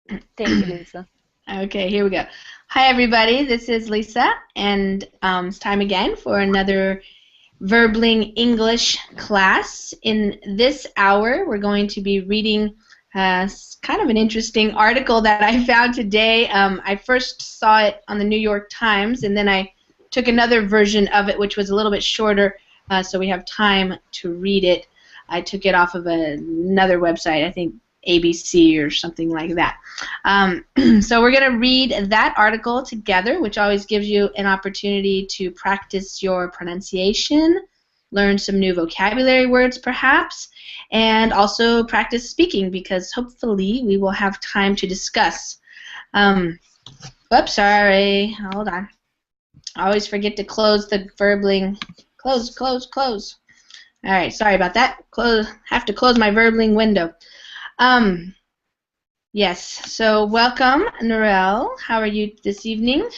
Thank you, Lisa. Okay, here we go. Hi, everybody. This is Lisa, and it's time again for another Verbling English class. In this hour, we're going to be reading kind of an interesting article that I found today. I first saw it on the New York Times, and then I took another version of it, which was a little bit shorter, so we have time to read it. I took it off of another website, I think ABC or something like that. So we're going to read that article together, which always gives you an opportunity to practice your pronunciation, learn some new vocabulary words perhaps, and also practice speaking because hopefully we will have time to discuss. Oops, sorry. Hold on. I always forget to close the Verbling. Close. All right, sorry about that. Have to close my Verbling window. Yes, so welcome, Norel. How are you this evening?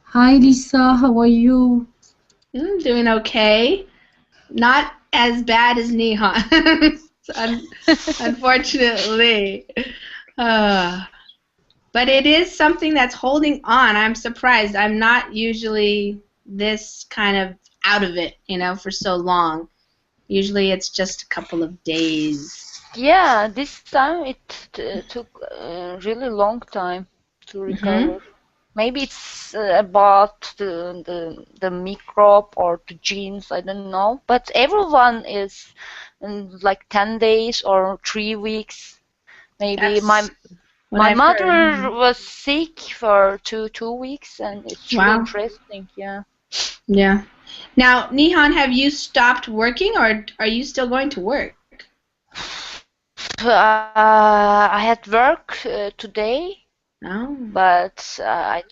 Hi Lisa, how are you? Doing okay. Not as bad as Nihon, unfortunately. But it is something that's holding on. I'm surprised. I'm not usually this kind of out of it, for so long. Usually it's just a couple of days. Yeah, this time it took a really long time to recover. Maybe it's about the microbe or the genes, I don't know. But everyone is in like 10 days or 3 weeks. Maybe That's what my I've heard. mother was sick for two weeks, and it's really Wow. interesting. Yeah. Yeah. Now, Nihon, have you stopped working or are you still going to work? I had work today. Oh. But I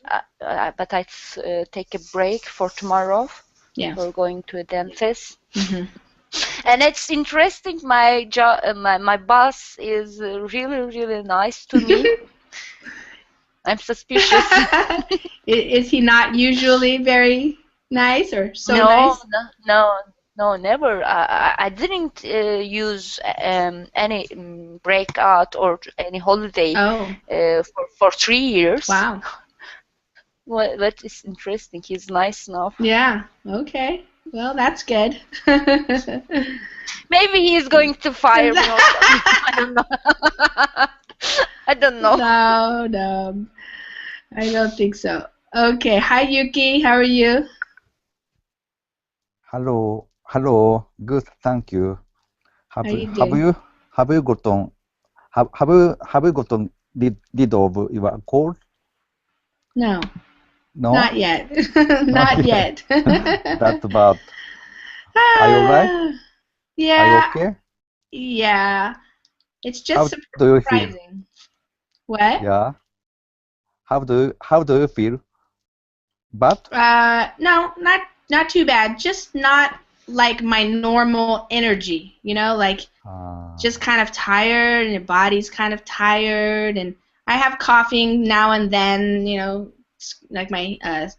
take a break for tomorrow. Yeah. For going to a dentist. Mm-hmm. And it's interesting. My my boss is really nice to me. I'm suspicious. Is he not usually very nice or so No, nice? no, never. I didn't use any breakout or any holiday Oh. for 3 years. Wow. Well, that is interesting. He's nice enough. Yeah. Okay. Well, that's good. Maybe he's going to fire me or something. I don't know. I don't know. No. I don't think so. Okay. Hi, Yuki. How are you? Hello, good, thank you. How are you doing? Have you gotten rid of your cold? No. No, Not yet. Not yet. That's bad. Are you alright? Yeah. Are you okay? Yeah. It's How just do you feel? surprising. What? Yeah. How do you feel? Bad? No, not too bad. Just not like my normal energy, like just kind of tired and your body's kind of tired and I have coughing now and then, like my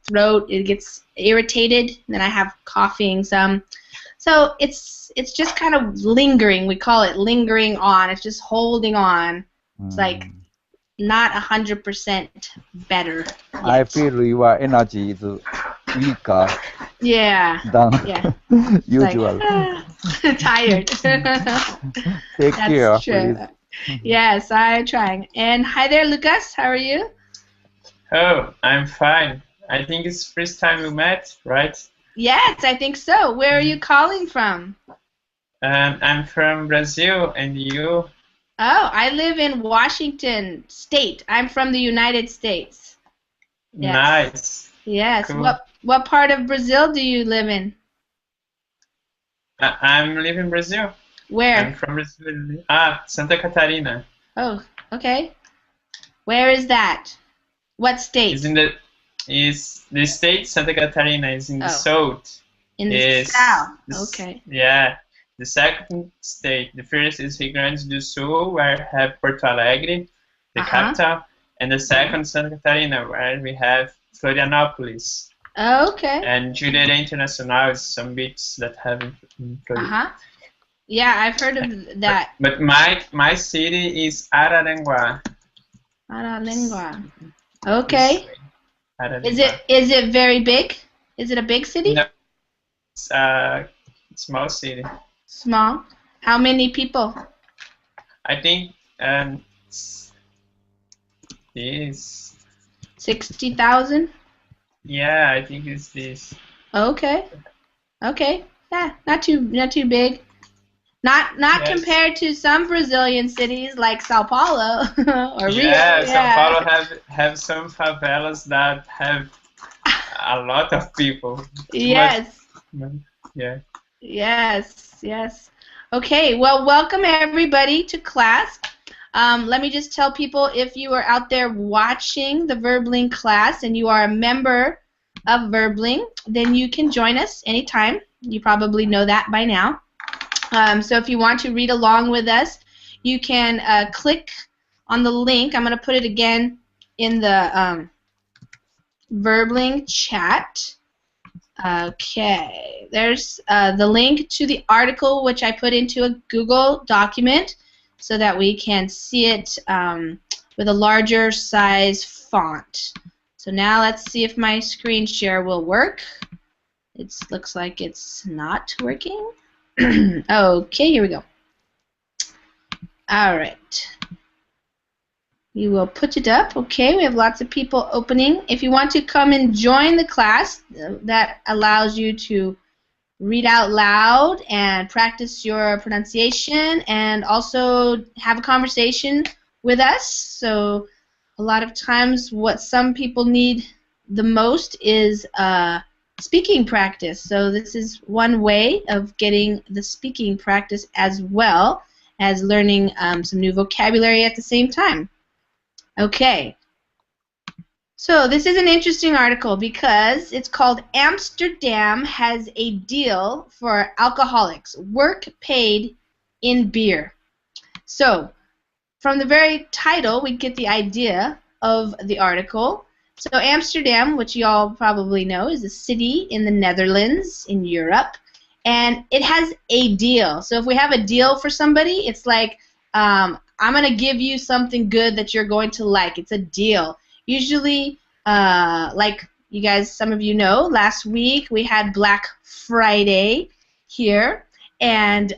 throat it gets irritated and then I have coughing some. So it's just kind of lingering. We call it lingering on. It's just holding on. It's like not 100% better yet. I feel your energy is weaker Yeah. than Yeah. usual. Like, tired. Take care, That's true. please. Yes, I'm trying. And hi there, Lucas. How are you? Oh, I'm fine. I think it's first time we met, right? Yes, I think so. Where are you calling from? I'm from Brazil, and you? Oh, I live in Washington State. I'm from the United States. Yes. Nice. Yes. Cool. What part of Brazil do you live in? I'm living in Brazil. Where? I'm from Brazil. Santa Catarina. Oh, okay. Where is that? What state? Is the state Santa Catarina is in the south. In the south. Okay. Yeah. The second state, the first is Rio Grande do Sul, where we have Porto Alegre, the capital, and the second Santa Catarina, where we have Florianópolis. Okay. And Jurerê Internacional is some beaches that have in Florida. Yeah, I've heard of that. But my city is Araranguá. Araranguá. Okay. Araranguá. Is it very big? Is it a big city? No, it's a small city. Small. How many people? I think is 60,000? yeah, I think it's this. Okay. Okay. Yeah, not too big. Not Yes. compared to some Brazilian cities like Sao Paulo or Rio. Yeah, São Paulo have some favelas that have a lot of people. Yes. Yeah. Yes. Okay, well, welcome everybody to class. Let me just tell people, if you are out there watching the Verbling class and you are a member of Verbling, then you can join us anytime. You probably know that by now. So if you want to read along with us, you can click on the link. I'm going to put it again in the Verbling chat. Okay, there's the link to the article, which I put into a Google document so that we can see it with a larger size font. So now let's see if my screen share will work. It looks like it's not working. Okay, here we go. All right. We will put it up. Okay, we have lots of people opening. If you want to come and join the class, that allows you to read out loud and practice your pronunciation and also have a conversation with us. So a lot of times what some people need the most is speaking practice. So this is one way of getting the speaking practice as well as learning some new vocabulary at the same time. Okay. So this is an interesting article because it's called Amsterdam Has a Deal for Alcoholics. Work Paid in Beer. So from the very title, we get the idea of the article. So Amsterdam, which you all probably know, is a city in the Netherlands in Europe, and it has a deal. So if we have a deal for somebody, it's like I'm going to give you something good that you're going to like. It's a deal. Usually, like you guys, some of you know, last week we had Black Friday here, and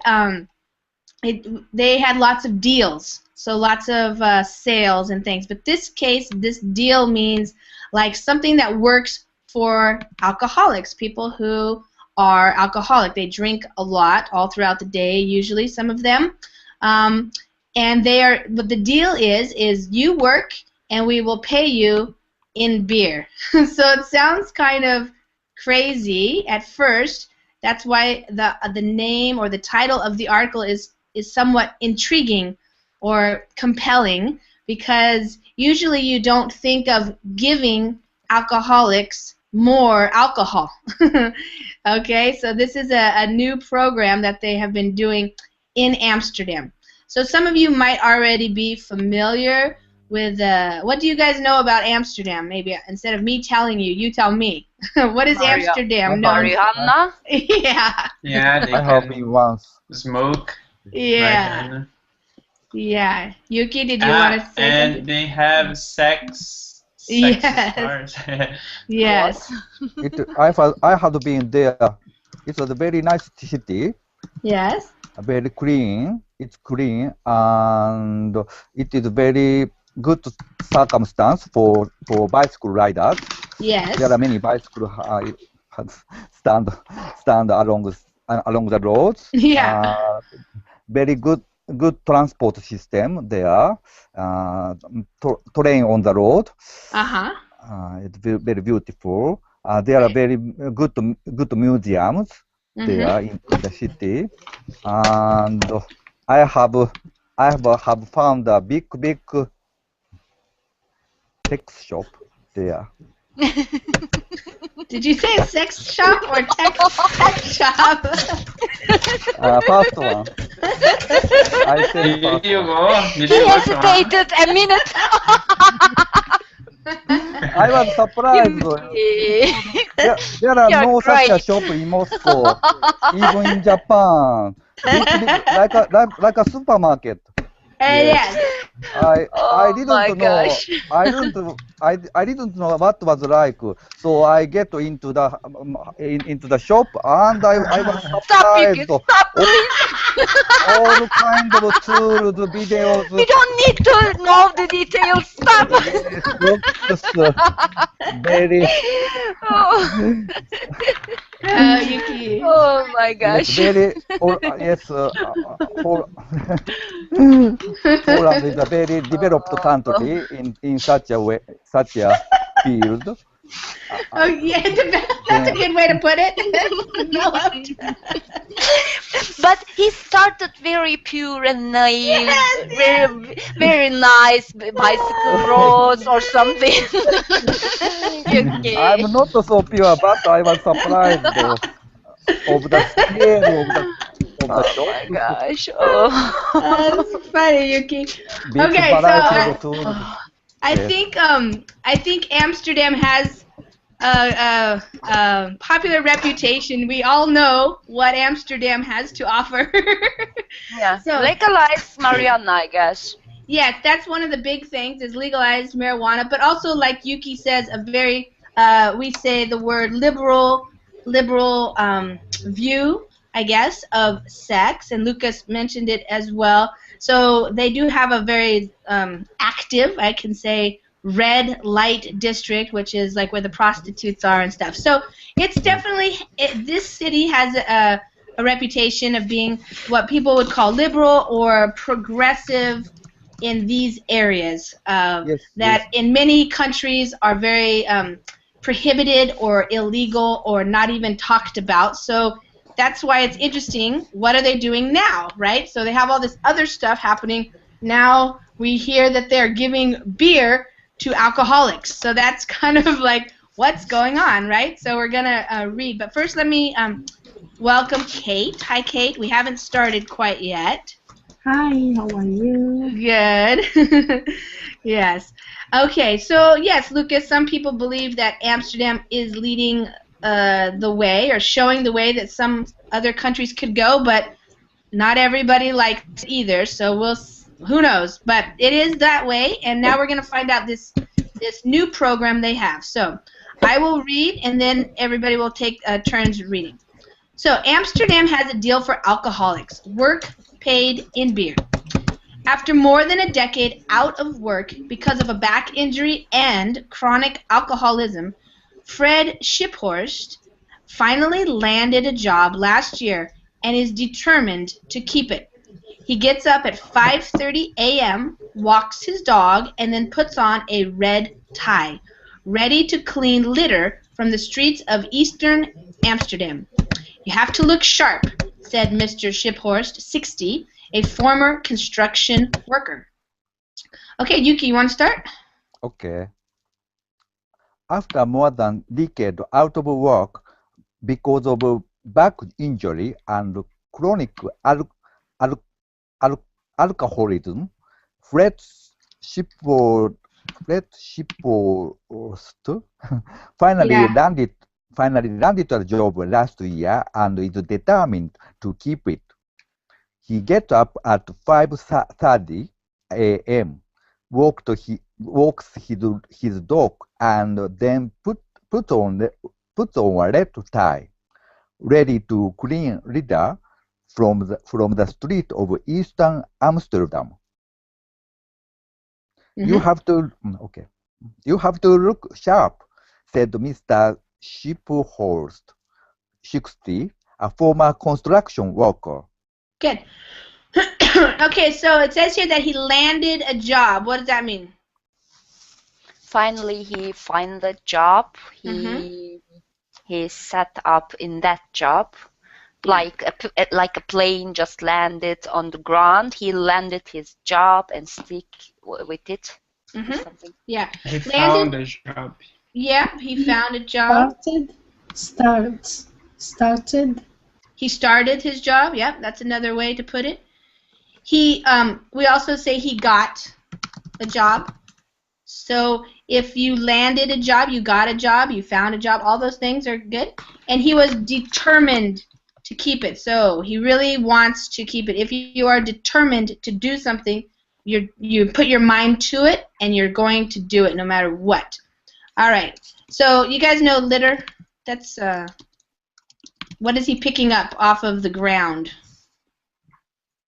they had lots of deals. So lots of sales and things. But this case, this deal means like something that works for alcoholics, people who are alcoholic. They drink a lot all throughout the day, usually, some of them. And they are, but the deal is you work and we will pay you in beer. So it sounds kind of crazy at first. That's why the name or the title of the article is somewhat intriguing or compelling, because usually you don't think of giving alcoholics more alcohol. Okay, so this is a new program that they have been doing in Amsterdam. So some of you might already be familiar with, what do you guys know about Amsterdam? Maybe instead of me telling you, you tell me. What is Amsterdam? Marijuana? Yeah. Yeah, they I have can been once. smoke. Yeah. Marijuana. Yeah. Yuki, did you want to say and something? they have sex Yes. stores. Yes. I had been there. It was a very nice city, Yes. very clean. It's clean, and it is very good circumstance for bicycle riders. Yes. There are many bicycle stand along the roads. Yeah. Very good transport system there. Train on the road. Uh-huh. It's very beautiful. There are very good museums there in the city, and I have found a big sex shop there. Did you say sex shop or sex shop? First one. I said Did first you one. go? Did He you go to one? hesitated a minute. I was surprised. There are You're no such a great. shop in Moscow, even in Japan. like a supermarket. Yes. I Oh didn't my know gosh. I didn't know what was like, so I get into the shop and I was Stop, Yuki. surprised. Stop, please. All kind of tools, videos, We don't need to know the details. Stop. yes, books, very Oh, Yuki. oh my yes, gosh. very or yes, Poland is a very developed country in such a way, such a field. Oh yeah, that's a good way to put it. Developed. But he started very pure and naive, Yes, very, very nice bicycle roads or something. Okay. I'm not so pure, but I was surprised of the scale of the Oh shop. my gosh. Oh. That's funny, Yuki. Big Okay, so variety of tools. I Yes. think Amsterdam has a popular reputation. We all know what Amsterdam has to offer. Yeah. So- Legalize marijuana, I guess. Yes, that's one of the big things is legalized marijuana, but also like Yuki says, a very we say the word liberal view, I guess, of sex, and Lucas mentioned it as well. So they do have a very active, I can say, red light district, which is like where the prostitutes are and stuff. So it's definitely this city has a reputation of being what people would call liberal or progressive in these areas Yes, that in many countries are very prohibited or illegal or not even talked about. So that's why it's interesting. What are they doing now, right? So they have all this other stuff happening. Now we hear that they're giving beer to alcoholics. So that's kind of like what's going on, right? So we're going to read. But first let me welcome Kate. Hi, Kate. We haven't started quite yet. Hi, how are you? Good. Yes. Okay, so yes, Lucas, some people believe that Amsterdam is leading the way or showing the way that some other countries could go, but not everybody likes it either, so who knows? But it is that way, and now we're going to find out this new program they have. So I will read, and then everybody will take turns reading. So Amsterdam has a deal for alcoholics. Work paid in beer. After more than a decade out of work because of a back injury and chronic alcoholism, Fred Shiphorst finally landed a job last year and is determined to keep it. He gets up at 5:30 a.m., walks his dog, and then puts on a red tie, ready to clean litter from the streets of eastern Amsterdam. You have to look sharp, said Mr. Shiphorst, 60, a former construction worker. Okay, Yuki, you want to start? Okay. After more than a decade out of work because of back injury and chronic alcoholism, Fred Shippost finally Yeah. landed a job last year and is determined to keep it. He gets up at 5:30 a.m., walks his dog, and then puts on a red tie, ready to clean litter from the street of eastern Amsterdam. You have to look sharp, said Mr. Shiphorst, 60, a former construction worker. Good. Okay, so it says here that he landed a job. What does that mean? Finally, he find a job. He set up in that job, like a plane just landed on the ground. He landed his job and stick with it. Or something. Yeah. He found a job. Yeah, he found a job. Started. He started his job. Yep, that's another way to put it. We also say he got a job. So if you landed a job, you got a job, you found a job, all those things are good. And he was determined to keep it. So he really wants to keep it. If you are determined to do something, you put your mind to it, and you're going to do it no matter what. All right. So you guys know litter. That's what is he picking up off of the ground?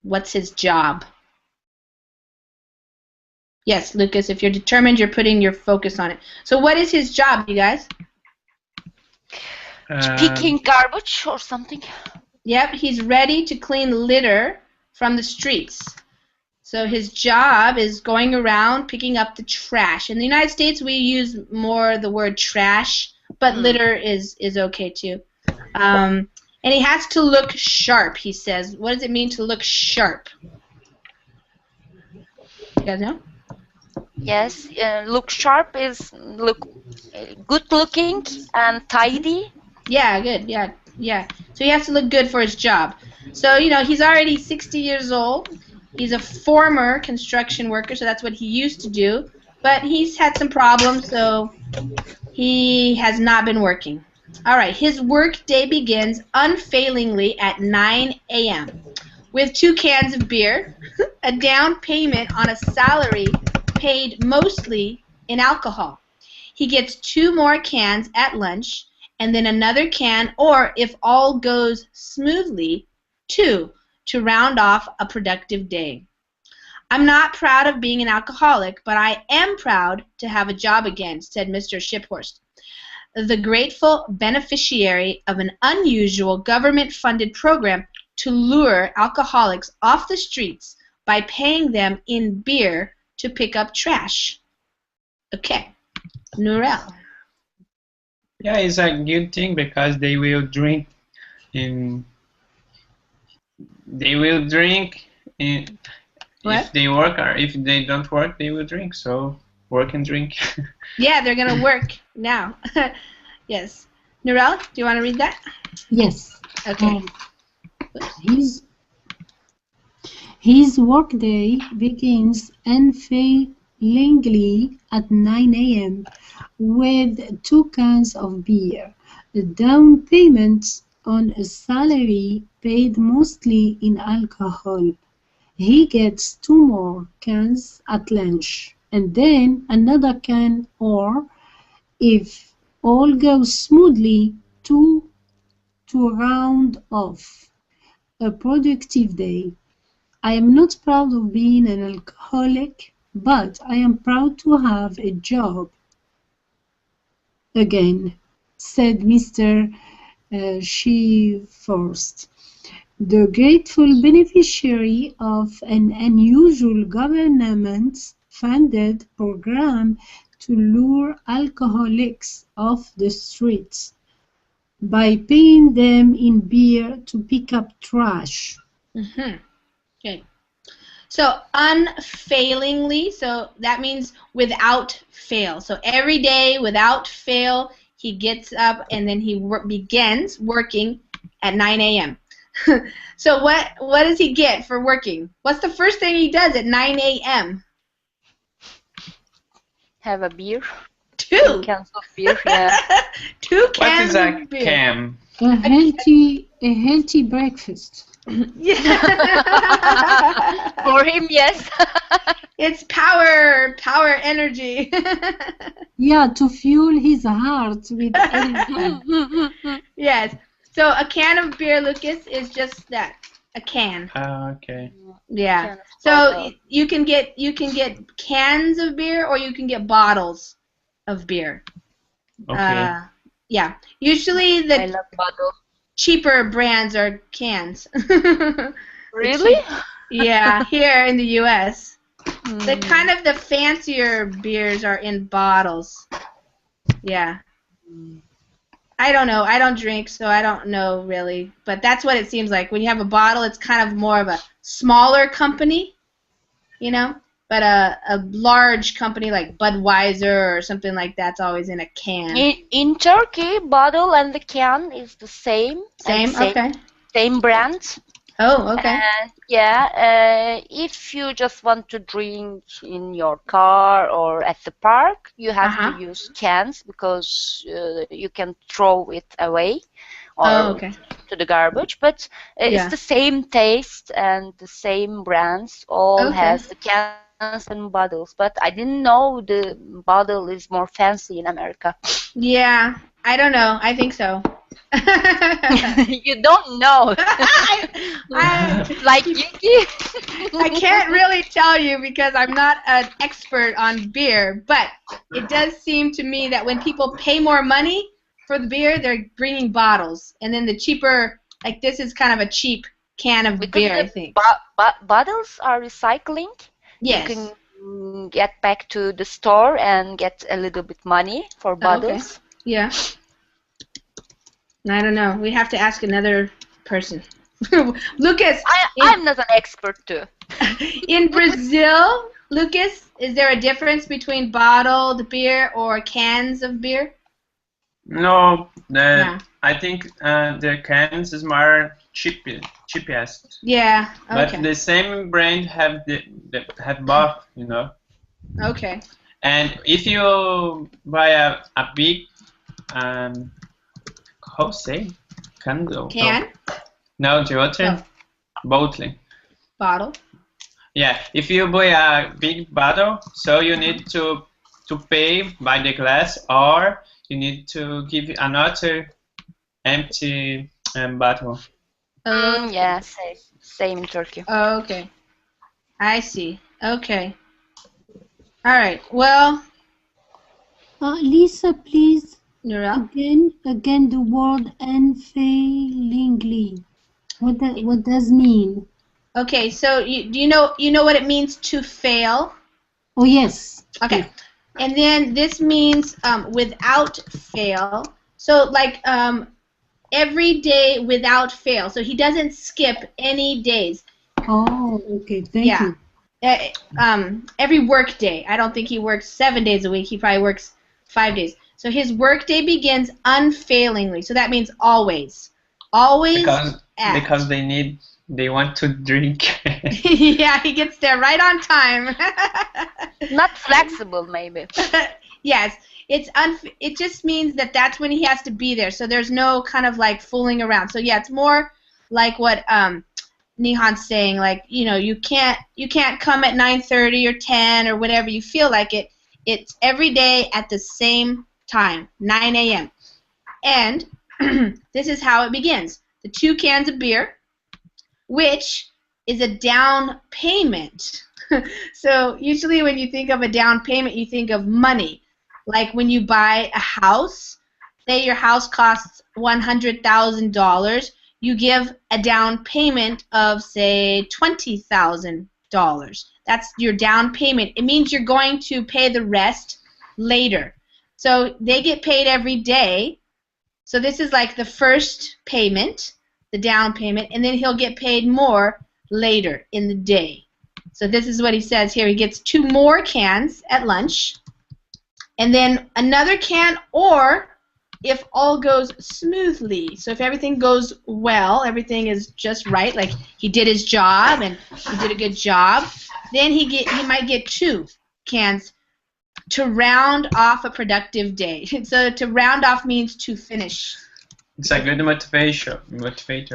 What's his job? Yes, Lucas, if you're determined, you're putting your focus on it. So what is his job, you guys? Picking garbage or something. Yep, he's ready to clean litter from the streets. So his job is going around picking up the trash. In the United States, we use more the word trash, but litter is okay too. And he has to look sharp, he says. What does it mean to look sharp? You guys know? Yes, look sharp is look good looking and tidy. Yeah, good. Yeah. So he has to look good for his job. So, he's already 60 years old. He's a former construction worker, so that's what he used to do. But he's had some problems, so he has not been working. All right, his work day begins unfailingly at 9 a.m. with 2 cans of beer, a down payment on a salary paid mostly in alcohol. He gets 2 more cans at lunch, and then another can, or if all goes smoothly, 2 to round off a productive day. I'm not proud of being an alcoholic, but I am proud to have a job again, said Mr. Shiphorst, the grateful beneficiary of an unusual government-funded program to lure alcoholics off the streets by paying them in beer to pick up trash. Okay, Nourel. Yeah, it's a good thing because they will drink What? if they work, or if they don't work, they will drink. So work and drink. Yeah, they're going to work now. Yes. Nourel, do you want to read that? Yes. Okay. His workday begins unfailingly at 9 a.m. with 2 cans of beer, a down payment on a salary paid mostly in alcohol. He gets 2 more cans at lunch, and then another can, or, if all goes smoothly, 2 to round off a productive day. I am not proud of being an alcoholic, but I am proud to have a job again, said Mr. Shiphorst, the grateful beneficiary of an unusual government-funded program to lure alcoholics off the streets by paying them in beer to pick up trash. Mm-hmm. Okay. So unfailingly, so that means without fail. So every day, without fail, he gets up and then he begins working at 9 a.m. So what does he get for working? What's the first thing he does at 9 a.m.? Have a beer. 2 cans of beer. Yeah. 2 What cans is a of beer. cam? A healthy breakfast. Yeah. For him, yes. It's power energy. Yeah, to fuel his heart with energy. Yes. So a can of beer, Lucas, is just that, a can. Okay. Yeah. Can of So bottle. you can get cans of beer, or you can get bottles of beer. Okay. Yeah. Usually I the love bottle. cheaper brands are cans. Really? Yeah, here in the U.S. The kind of the fancier beers are in bottles. Yeah. I don't know. I don't drink, so I don't know really. But that's what it seems like. When you have a bottle, it's kind of more of a smaller company, But a large company like Budweiser or something like that's always in a can. In Turkey, bottle and the can is the same. Same? Okay. Same brand. Oh, okay. And yeah, if you just want to drink in your car or at the park, you have to use cans because you can throw it away or okay. to the garbage, but it's the same taste and the same brands all has the cans and bottles, but I didn't know the bottle is more fancy in America. Yeah, I don't know. I think so. You don't know. Like Yuki? I can't really tell you because I'm not an expert on beer, but it does seem to me that when people pay more money for the beer, they're bringing bottles, and then the cheaper, like this is kind of a cheap can of beer, I think. Bottles are recycling. Yes. You can get back to the store and get a little bit money for bottles. Okay. Yeah. I don't know. We have to ask another person. Lucas. I'm not an expert too. In Brazil, Lucas, is there a difference between bottled beer or cans of beer? No, I think the cans is more cheapest. Yeah. Okay. But the same brand have both, you know. Okay. And if you buy a big how say candle? Can? No, the other Bottle. Yeah, if you buy a big bottle, so you need to pay by the glass, or you need to give another empty bottle. Yeah, same in Turkey. Oh, okay. I see. Okay. All right. Well. Lisa, please. Nura? Again, the word unfailingly. What does mean? Okay, so do you know what it means to fail? Oh yes. Okay, and then this means without fail. So like every day without fail. So he doesn't skip any days. Oh, okay. Thank you. Every work day. I don't think he works 7 days a week. He probably works 5 days. So his work day begins unfailingly. So that means always. Always. Because they want to drink. Yeah, he gets there right on time. Not flexible, maybe. Yes, it just means that that's when he has to be there. So there's no kind of like fooling around. So yeah, it's more like what Nihan's saying, like, you know, you can't come at 9:30 or 10 or whatever you feel like it. It's every day at the same time, 9 a.m. And this is how it begins. The 2 cans of beer, which is a down payment. So usually when you think of a down payment, you think of money. Like when you buy a house, say your house costs $100,000, you give a down payment of, say, $20,000. That's your down payment. It means you're going to pay the rest later. So they get paid every day. So this is like the first payment, the down payment, and then he'll get paid more later in the day. So this is what he says here. He gets 2 more cans at lunch, and then another can, or if all goes smoothly. So if everything goes well, everything is just right, like he did his job and he did a good job, then he might get 2 cans to round off a productive day. So to round off means to finish. It's a good motivator.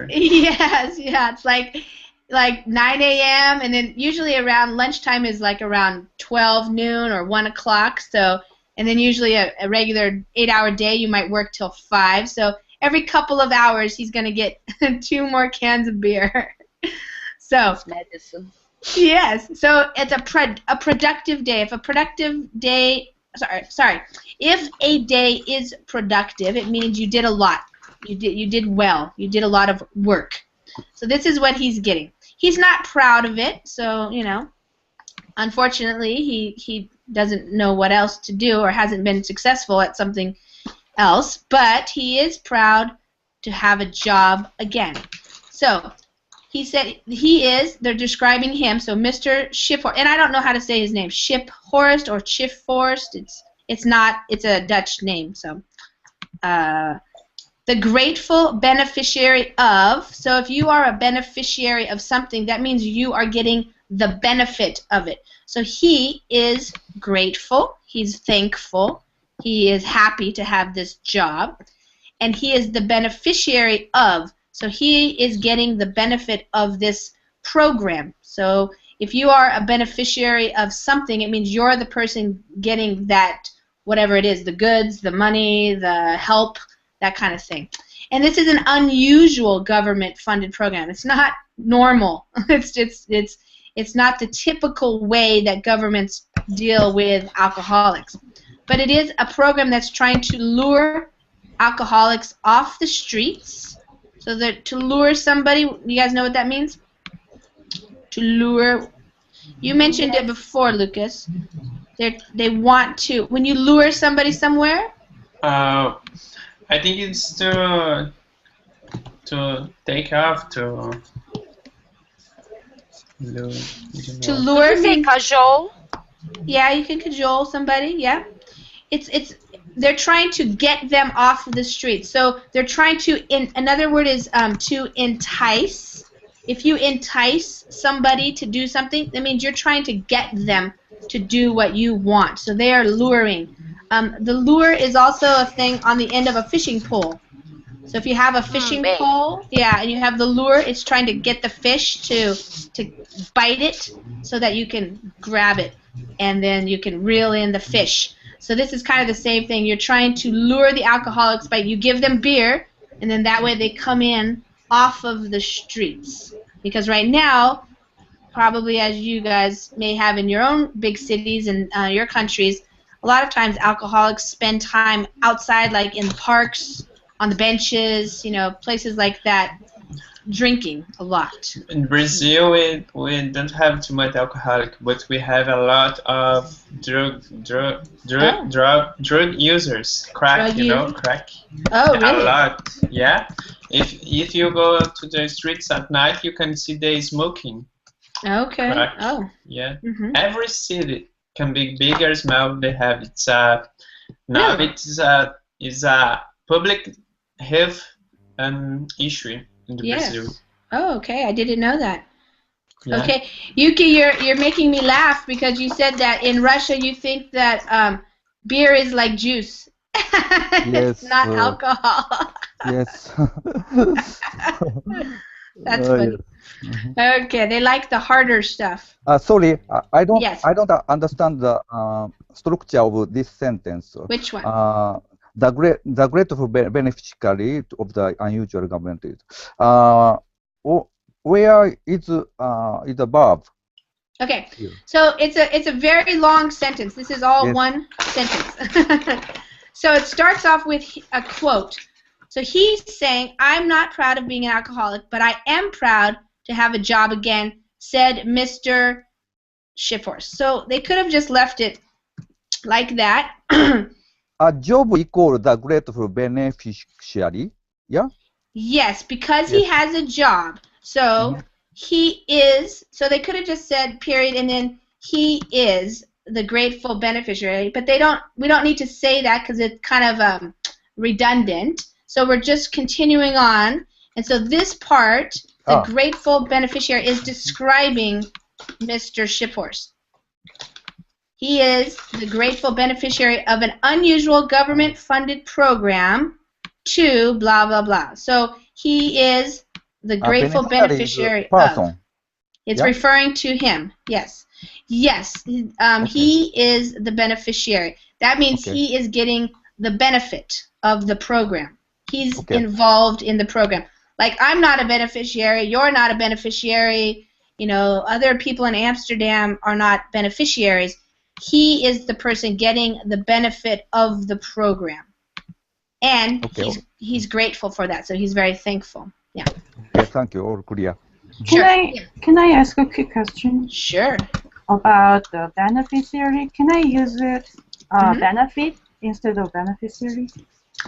Yes, yeah. It's like 9 a.m. and then usually around lunchtime is like around 12 noon or 1 o'clock. So, and then usually a regular 8-hour day you might work till 5. So every couple of hours he's gonna get 2 more cans of beer. So it's medicine. Yes. So it's a productive day. If a productive day, if a day is productive, it means you did a lot. You did well. You did a lot of work. So this is what he's getting. He's not proud of it, so, you know, unfortunately he doesn't know what else to do or hasn't been successful at something else, but he is proud to have a job again. So he said they're describing him, so Mr. Schiphorst, and I don't know how to say his name, Schiphorst or Schiphorst, it's a Dutch name, so the grateful beneficiary of, so if you are a beneficiary of something, that means you are getting the benefit of it. So he is grateful, he's thankful, he is happy to have this job, and he is the beneficiary of. So he is getting the benefit of this program. So if you are a beneficiary of something, it means you're the person getting that, whatever it is, the goods, the money, the help, that kind of thing. And this is an unusual government-funded program. It's not normal. It's not the typical way that governments deal with alcoholics. But it is a program that's trying to lure alcoholics off the streets. So that to lure somebody, you guys know what that means? To lure. You mentioned it before, Lucas. They want to. When you lure somebody somewhere. I think it's to take off to lure. To lure. Did you say cajole? Yeah, you can cajole somebody. Yeah, they're trying to get them off the street. So they're trying to. Another word is to entice. If you entice somebody to do something, that means you're trying to get them to do what you want. So they are luring. The lure is also a thing on the end of a fishing pole. So if you have a fishing pole, yeah, and you have the lure, it's trying to get the fish to bite it so that you can grab it, and then you can reel in the fish. So this is kind of the same thing. You're trying to lure the alcoholics by you give them beer, and then that way they come in off of the streets. Because right now, probably as you guys may have in your own big cities and your countries, a lot of times alcoholics spend time outside, like in parks, on the benches, places like that, drinking a lot. In Brazil, we don't have too much alcoholic, but we have a lot of drug users, crack, crack. Oh, really? A lot, yeah. If you go to the streets at night, you can see they smoking. Okay. Crack. Oh. Yeah. Mm-hmm. Every city can be big or small. They have it's now Really? it's a public health issue in Brazil. Oh, okay. I didn't know that. Yeah. Okay, Yuki, you're making me laugh because you said that in Russia you think that beer is like juice. Yes. It's not alcohol. Yes. That's funny. Yes. Okay, they like the harder stuff. Sorry, I don't. Yes. I don't understand the structure of this sentence. Which one? The grateful beneficiary of the unusual government is. Where is the verb? Okay, Here. so it's a very long sentence. This is all Yes. one sentence. So it starts off with a quote. So he's saying, "I'm not proud of being an alcoholic, but I am proud to have a job again," said Mr. Shifforth. So they could have just left it like that. A job equal the grateful beneficiary. Yeah. Yes, because he has a job. So he is. So they could have just said period and then he is the grateful beneficiary. But we don't need to say that because it's kind of redundant. So we're just continuing on. And so this part, the grateful beneficiary, is describing Mr. Shifforth. He is the grateful beneficiary of an unusual government-funded program to blah, blah, blah. So he is the grateful beneficiary of. It's referring to him. Yes. Yes. He is the beneficiary. That means he is getting the benefit of the program. He's involved in the program. Like, I'm not a beneficiary. You're not a beneficiary. Other people in Amsterdam are not beneficiaries. He is the person getting the benefit of the program. And he's grateful for that, so he's very thankful. Yeah. Okay, thank you. All clear. Can I ask a quick question? Sure. About the beneficiary? Can I use it benefit instead of beneficiary?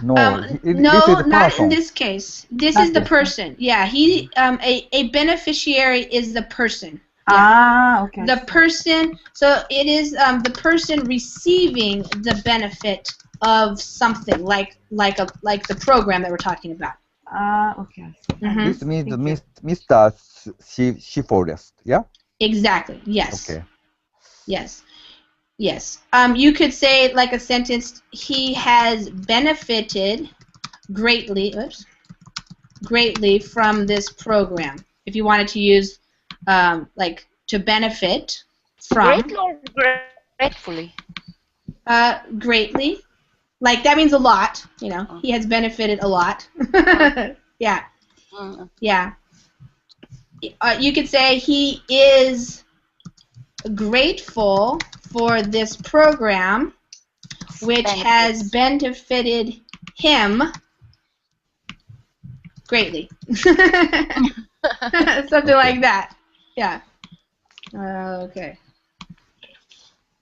No, no, not in this case. This is the person. Yeah, a beneficiary is the person. Yeah. Okay. The person. So it is the person receiving the benefit of something like the program that we're talking about. Okay. This means Mr. Shifforth, yeah? Exactly. Yes. Okay. Yes. Yes. You could say like a sentence. He has benefited greatly. Oops. greatly from this program? If you wanted to use, like, to benefit from. Greatly or gratefully? Greatly. Like, that means a lot, you know. He has benefited a lot. Yeah. Yeah. You could say he is grateful for this program, which has benefited him greatly. Something like that. Yeah. Okay.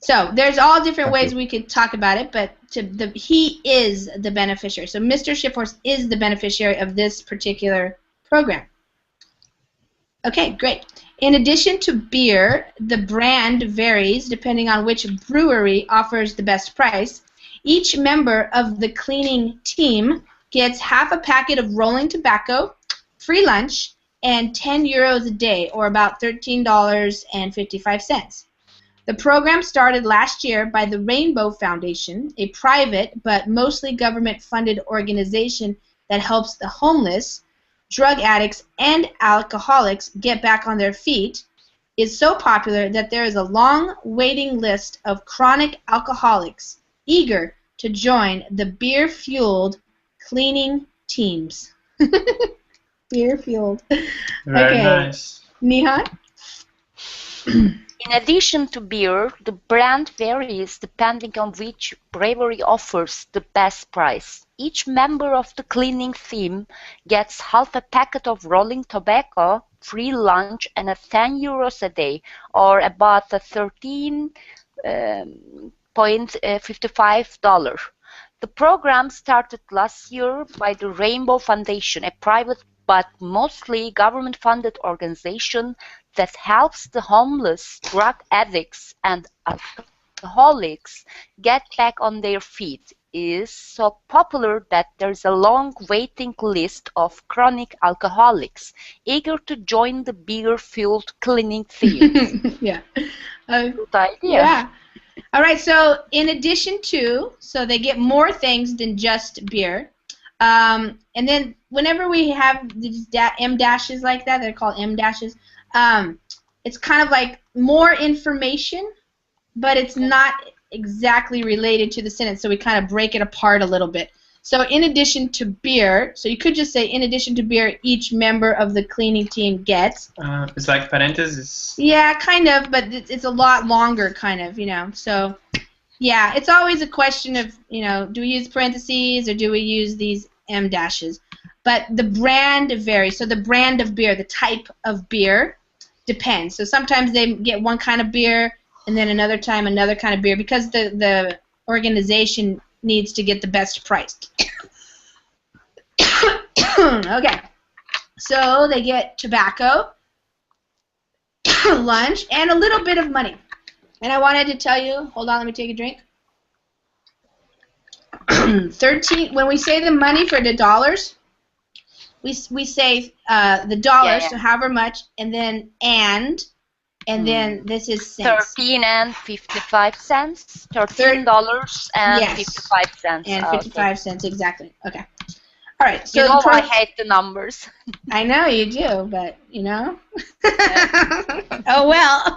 So there's all different ways we could talk about it, but he is the beneficiary. So Mr. Shiphorse is the beneficiary of this particular program. Okay, great. In addition to beer, the brand varies depending on which brewery offers the best price. Each member of the cleaning team gets half a packet of rolling tobacco, free lunch, and 10 euros a day, or about $13.55. The program started last year by the Rainbow Foundation, a private but mostly government-funded organization that helps the homeless, drug addicts, and alcoholics get back on their feet. Is so popular that there is a long waiting list of chronic alcoholics eager to join the beer-fueled cleaning teams. Beer-fueled. Very nice. Nihan? In addition to beer, the brand varies depending on which brewery offers the best price. Each member of the cleaning team gets half a packet of rolling tobacco, free lunch, and 10 euros a day, or about $13.55. The program started last year by the Rainbow Foundation, a private but mostly government-funded organization that helps the homeless, drug addicts, and alcoholics get back on their feet. Is so popular that there's a long waiting list of chronic alcoholics eager to join the beer-fueled cleaning team. Yeah. Good idea. Yeah. All right, so in addition to, so they get more things than just beer. And then whenever we have these M dashes like that, they're called M dashes, it's kind of like more information, but it's not exactly related to the sentence, so we kind of break it apart a little bit. So in addition to beer, so you could just say in addition to beer, each member of the cleaning team gets. It's like parentheses. Yeah, kind of, but it's a lot longer, kind of, you know. So, yeah, it's always a question of, you know, do we use parentheses or do we use these M dashes? But the brand varies. So the brand of beer, the type of beer, depends. So sometimes they get one kind of beer, and then another time another kind of beer, because the organization needs to get the best price. Okay, so they get tobacco, lunch, and a little bit of money. And I wanted to tell you, hold on, let me take a drink. 13. When we say the money for the dollars, we say the dollars, so however much, and then then this is cents. $13.55. $13.55. And 55 cents, exactly. Okay. All right. So you know I hate the numbers. I know you do, but you know. Oh well.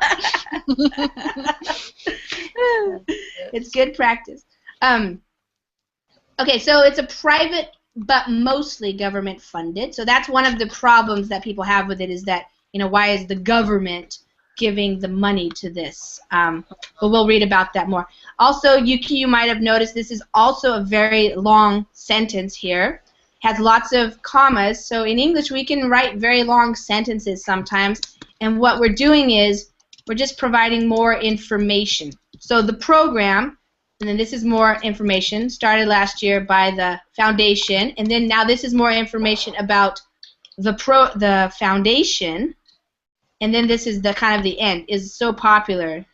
It's good practice. Okay, so it's a private but mostly government funded. So that's one of the problems that people have with it, is that, you know, why is the government giving the money to this? But we'll read about that more. Also, you might have noticed this is also a very long sentence here. Has lots of commas. So in English, we can write very long sentences sometimes. And what we're doing is we're just providing more information. So the program, and then this is more information, started last year by the foundation. And then now this is more information about the foundation. And then this is the kind of the end, is so popular.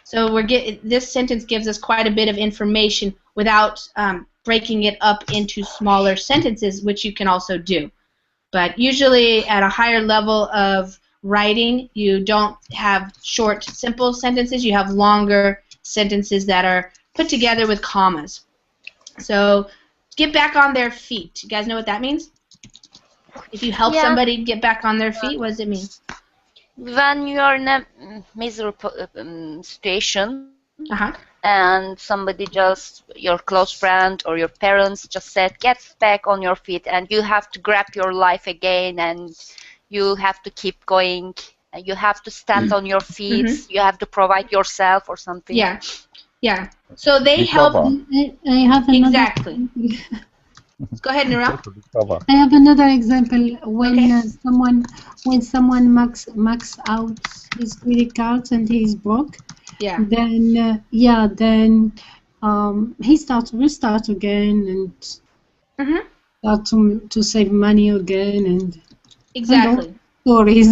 So this sentence gives us quite a bit of information without breaking it up into smaller sentences, which you can also do. But usually at a higher level of writing, you don't have short, simple sentences. You have longer sentences that are put together with commas. So get back on their feet. You guys know what that means? If you help Yeah. somebody get back on their feet, what does it mean? When you are in a miserable situation, Uh-huh. and somebody just, your close friend or your parents just said, get back on your feet, and you have to grab your life again, and you have to keep going, and you have to stand on your feet, you have to provide yourself or something. Yeah. Yeah. So they help. Recover. I have another Exactly. Go ahead, Nurel. Just recover. I have another example when Okay. someone max out his credit cards and he is broke. Yeah. Then he starts restart again and Mm-hmm. start to save money again and Exactly. stories.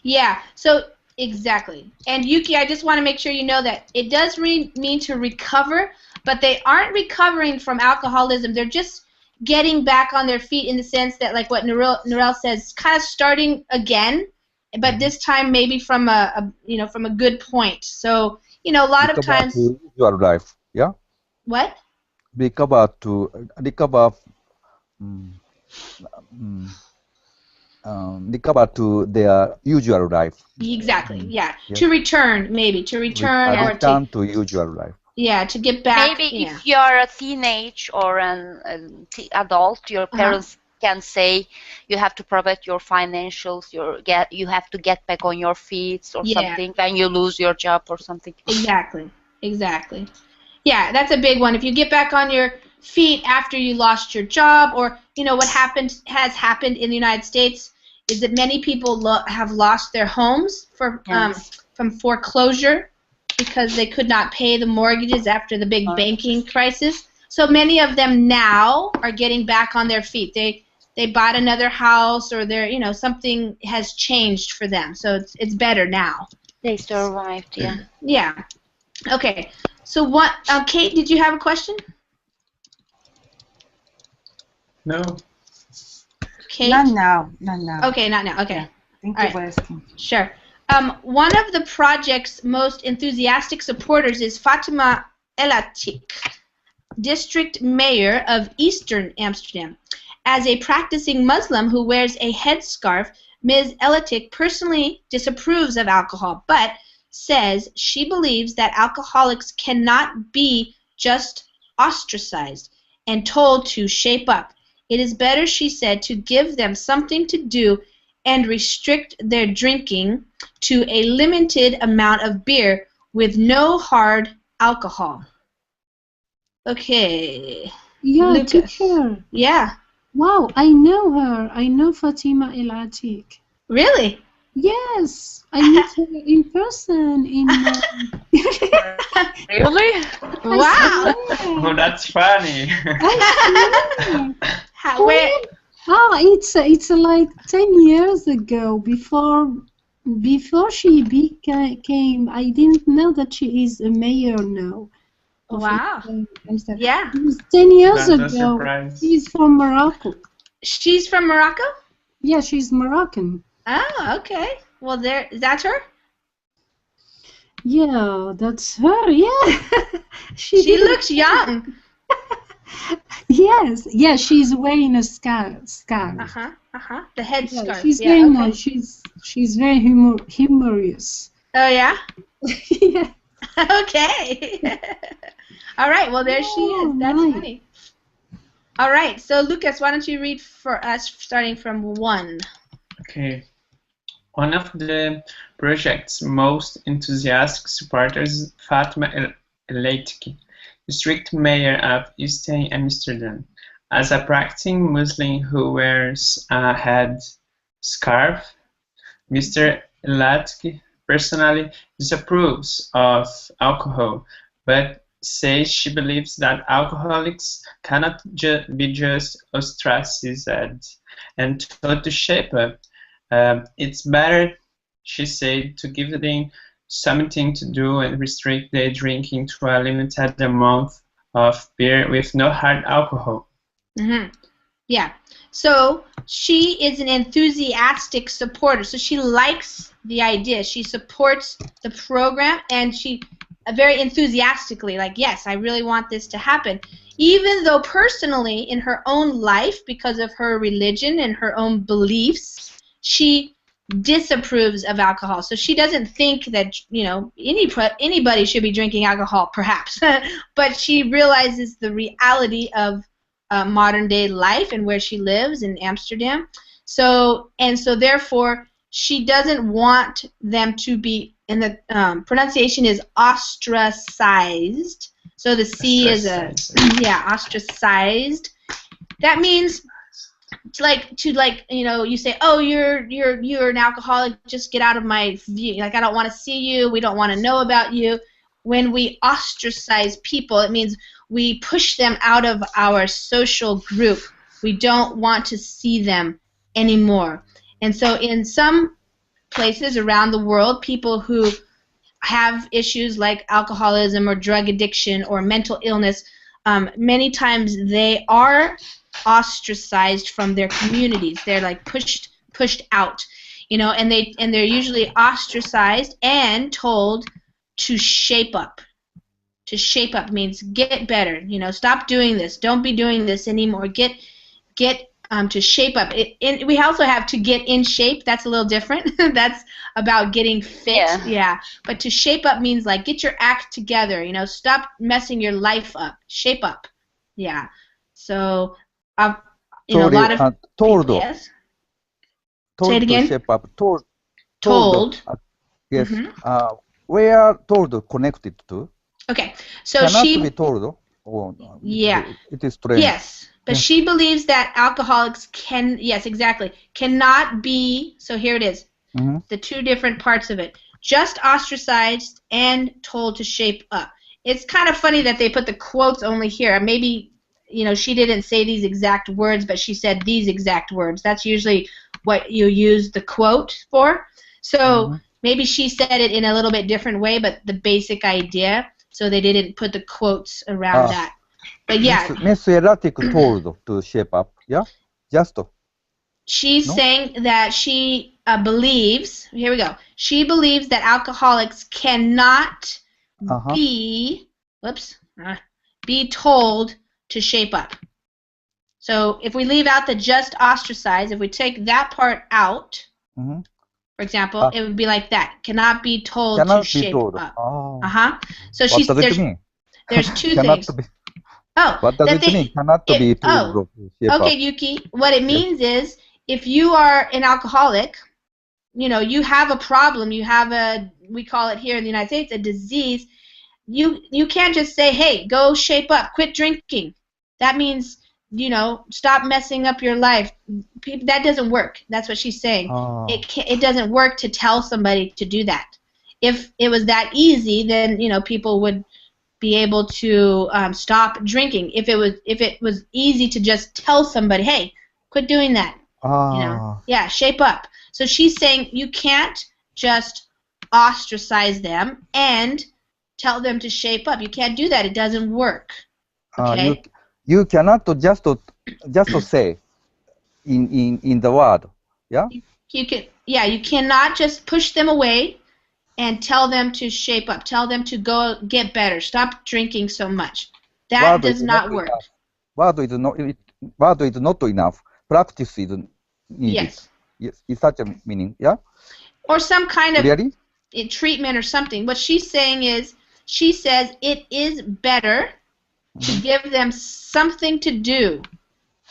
Yeah. So exactly. And Yuki, I just want to make sure you know that it does mean to recover, but they aren't recovering from alcoholism. They're just getting back on their feet in the sense that, like what Nurel says, kind of starting again, but this time maybe from from a good point. So a lot of Recover times. to your life. Yeah. What? Recover to recover. mm, mm, recover to their usual life. Exactly. Yeah. Yes. To return, maybe to return or Return to usual life. to get back. Maybe if you are a teenage or an adult, your parents can say you have to provide your financials, you have to get back on your feet or something when you lose your job or something. Exactly. Exactly. Yeah, that's a big one. If you get back on your feet after you lost your job, or what has happened in the United States is that many people have lost their homes from foreclosure because they could not pay the mortgages after the big banking crisis. So many of them now are getting back on their feet. They bought another house, or something has changed for them. So it's better now. They survived, yeah. Yeah. Okay. So what? Kate, did you have a question? No. Kate? Not now. Not now. Okay, not now. Okay. Thank All you for asking. Sure. One of the project's most enthusiastic supporters is Fatima Elatik, district mayor of Eastern Amsterdam. As a practicing Muslim who wears a headscarf, Ms. Elatik personally disapproves of alcohol, but says she believes that alcoholics cannot be just ostracized and told to shape up. It is better, she said, to give them something to do and restrict their drinking to a limited amount of beer with no hard alcohol. Okay. Yeah, Lucas. teacher. Yeah. Wow, I know her. I know Fatima Elatik. Really? Yes, I met her in person in. Really? Wow. Oh, that's funny. Where? It's like 10 years ago. Before she became, I didn't know that she is a mayor now. Wow. Yeah. It was 10 years That's a ago. surprise. She's from Morocco. She's from Morocco? Yeah, she's Moroccan. Oh, okay. Well, that's her? Yeah, that's her. Yeah. She looks young. Yes. Yeah, she's wearing a scarf. The headscarf. Yeah, she's very nice. She's very humorous. Oh, yeah? Yeah. Okay. All right. Well, there she is. That's nice. funny. All right. So, Lucas, why don't you read for us starting from 1? Okay. One of the project's most enthusiastic supporters is Fatima Elatik, district mayor of Eastern Amsterdam. As a practicing Muslim who wears a head scarf, Mr. Elatik personally disapproves of alcohol, but says she believes that alcoholics cannot be just ostracized and told to shape up. It's better, she said, to give them something to do and restrict their drinking to a limited amount of beer with no hard alcohol. Mm-hmm. Yeah. So she is an enthusiastic supporter. So she likes the idea. She supports the program, and she very enthusiastically, like, yes, I really want this to happen, even though personally in her own life, because of her religion and her own beliefs, she disapproves of alcohol. So she doesn't think that, you know, anybody should be drinking alcohol, perhaps, but she realizes the reality of modern day life and where she lives in Amsterdam. So therefore she doesn't want them to be, and the pronunciation is ostracized. So the C is a ostracized. That means you know, you say, oh, you're an alcoholic, just get out of my view. Like, I don't want to see you. We don't want to know about you. When we ostracize people, it means we push them out of our social group. We don't want to see them anymore. And so in some places around the world, people who have issues like alcoholism or drug addiction or mental illness, many times they are ostracized from their communities. They're like pushed out, you know, and they're usually ostracized and told to shape up. To shape up means get better, you know, stop doing this, don't be doing this anymore, get to shape up. We also have to get in shape. That's a little different. That's about getting fit. Yeah. But to shape up means like get your act together, you know, stop messing your life up, shape up. Yeah. So you know, a lot of told. People, yes. Told Say it again. To shape up. Told. Yes. Where told connected to? Okay. So cannot she be told. Oh, yeah. It is strange. Yes. But she believes that alcoholics cannot be, so here it is, the two different parts of it, just ostracized and told to shape up. It's kind of funny that they put the quotes only here. Maybe, you know, she didn't say these exact words, but she said these exact words. That's usually what you use the quote for. So maybe she said it in a little bit different way, but the basic idea, so they didn't put the quotes around that. But yeah. Miss Erratic told to shape up, yeah? Just. She's saying that she believes, here we go, she believes that alcoholics cannot be told to shape up. So if we leave out the just ostracize, if we take that part out, for example, it would be like that, cannot be told to shape up. So there's two things. What does it mean? Cannot be told to shape up. Okay, Yuki. What it means is, if you are an alcoholic, you know, you have a problem, you have we call it here in the United States, a disease, you can't just say, hey, go shape up, quit drinking. That means, you know, stop messing up your life. That doesn't work. That's what she's saying. It doesn't work to tell somebody to do that. If it was that easy, then, you know, people would be able to stop drinking. If it was easy to just tell somebody, hey, quit doing that. You know, shape up. So she's saying you can't just ostracize them and tell them to shape up. You can't do that. It doesn't work. Okay. You cannot just say in the word. Yeah. You cannot just push them away and tell them to shape up. Tell them to go get better. Stop drinking so much. That does not work. Word is not enough. Practice is needed. Yes, it's such a meaning, yeah? Or some kind of treatment or something. What she's saying is, she says it is better to give them something to do.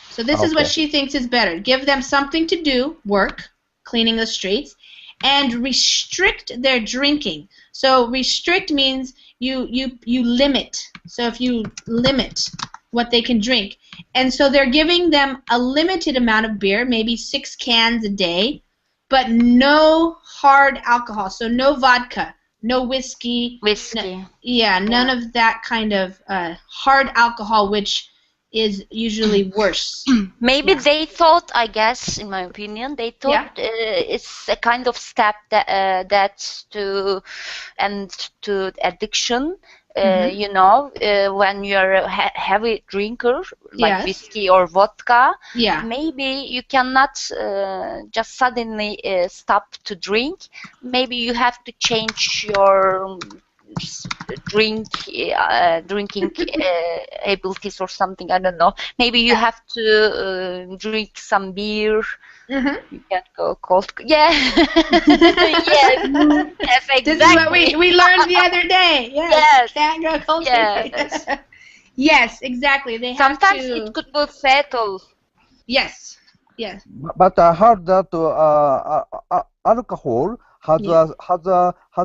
So this is what she thinks is better. Give them something to do, work, cleaning the streets, and restrict their drinking. So restrict means you limit. So if you limit what they can drink. And so they're giving them a limited amount of beer, maybe 6 cans a day, but no hard alcohol. So no vodka, no whiskey. None of that kind of hard alcohol, which is usually worse. Maybe they thought, I guess, in my opinion, they thought it's a kind of step that to addiction. You know, when you're a heavy drinker, like whiskey or vodka, maybe you cannot just suddenly stop to drink. Maybe you have to change your drinking abilities or something. I don't know. Maybe you have to drink some beer. You can't go cold. Yeah. Yes. Yes, exactly. This is what we learned the other day. Yes. Yes. Can't go cold. Yes. Yes, exactly. They have Sometimes to. it could be fatal. Yes. Yes. But I heard that alcohol has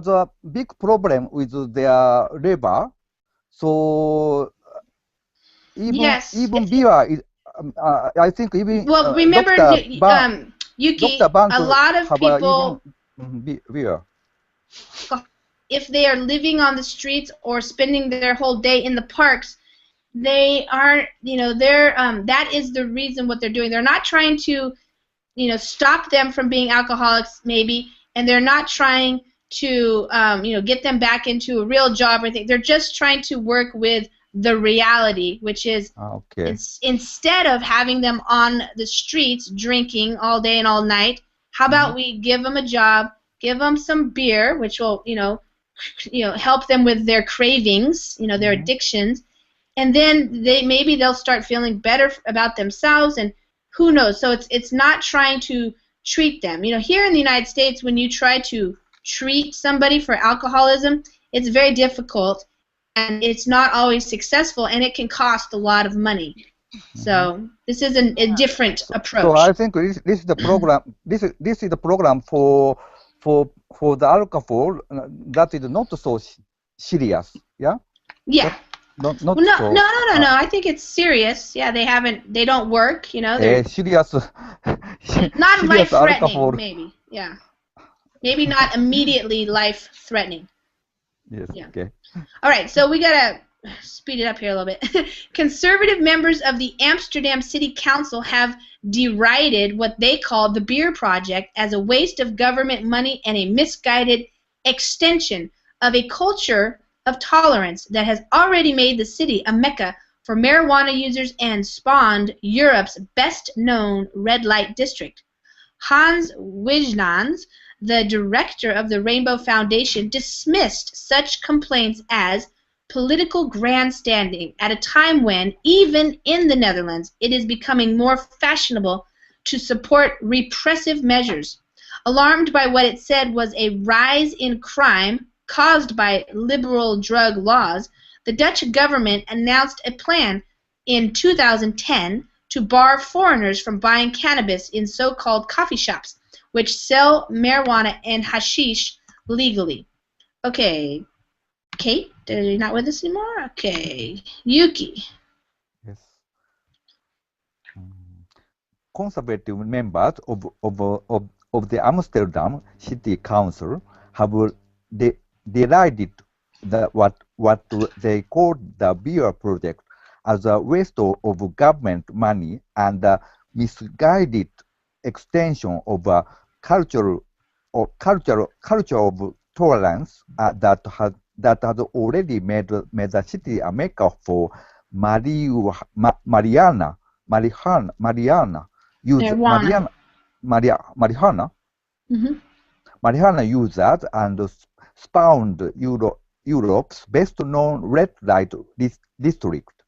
a big problem with their liver. So even beer is. I think even well, remember, Yuki, Dr. Ban a lot of people, even beer. if they are living on the streets or spending their whole day in the parks, they aren't, they're that is the reason what they're doing. They're not trying to, stop them from being alcoholics, maybe, and they're not trying to, get them back into a real job or anything. They're just trying to work with the reality, which is instead of having them on the streets drinking all day and all night, how about we give them a job, give them some beer, which will, help them with their cravings, their addictions, and then maybe they'll start feeling better about themselves, and who knows? So it's not trying to treat them. Here in the United States, when you try to treat somebody for alcoholism, it's very difficult, and it's not always successful, and it can cost a lot of money. So this is a different approach. So I think this is the program. This is the program for the alcohol that is not so serious. Yeah. Yeah. No. I think it's serious. Yeah, they don't work. They're serious. Not life-threatening, maybe. Yeah. Maybe not immediately life-threatening. Yes. Yeah. Okay. All right, so we gotta speed it up here a little bit. Conservative members of the Amsterdam City Council have derided what they call the Beer Project as a waste of government money and a misguided extension of a culture of tolerance that has already made the city a mecca for marijuana users and spawned Europe's best-known red light district. Hans Wijnands, the director of the Rainbow Foundation, dismissed such complaints as political grandstanding at a time when, even in the Netherlands, it is becoming more fashionable to support repressive measures. Alarmed by what it said was a rise in crime caused by liberal drug laws, the Dutch government announced a plan in 2010 to bar foreigners from buying cannabis in so-called coffee shops, which sell marijuana and hashish legally. Okay, Kate, are you not with us anymore? Okay, Yuki. Yes. Conservative members of the Amsterdam City Council have derided what they called the Beer Project as a waste of government money and a misguided extension of a culture of tolerance that has already made the city a mecca for marijuana users and spawned Europe's best-known red light district.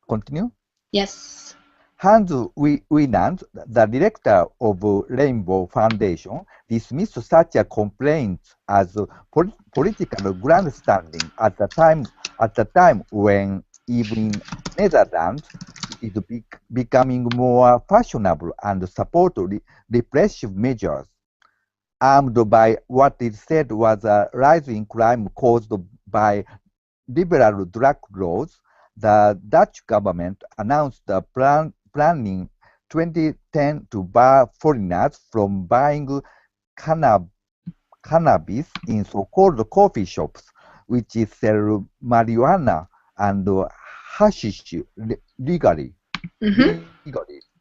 Continue? Yes. Hans Wijnands, the director of Rainbow Foundation, dismissed such a complaint as political grandstanding at the time when even in Netherlands it is becoming more fashionable and support repressive measures. Armed by what it said was a rise in crime caused by liberal drug laws, the Dutch government announced the planning 2010 to bar foreigners from buying cannabis in so-called coffee shops, which sell marijuana and hashish legally.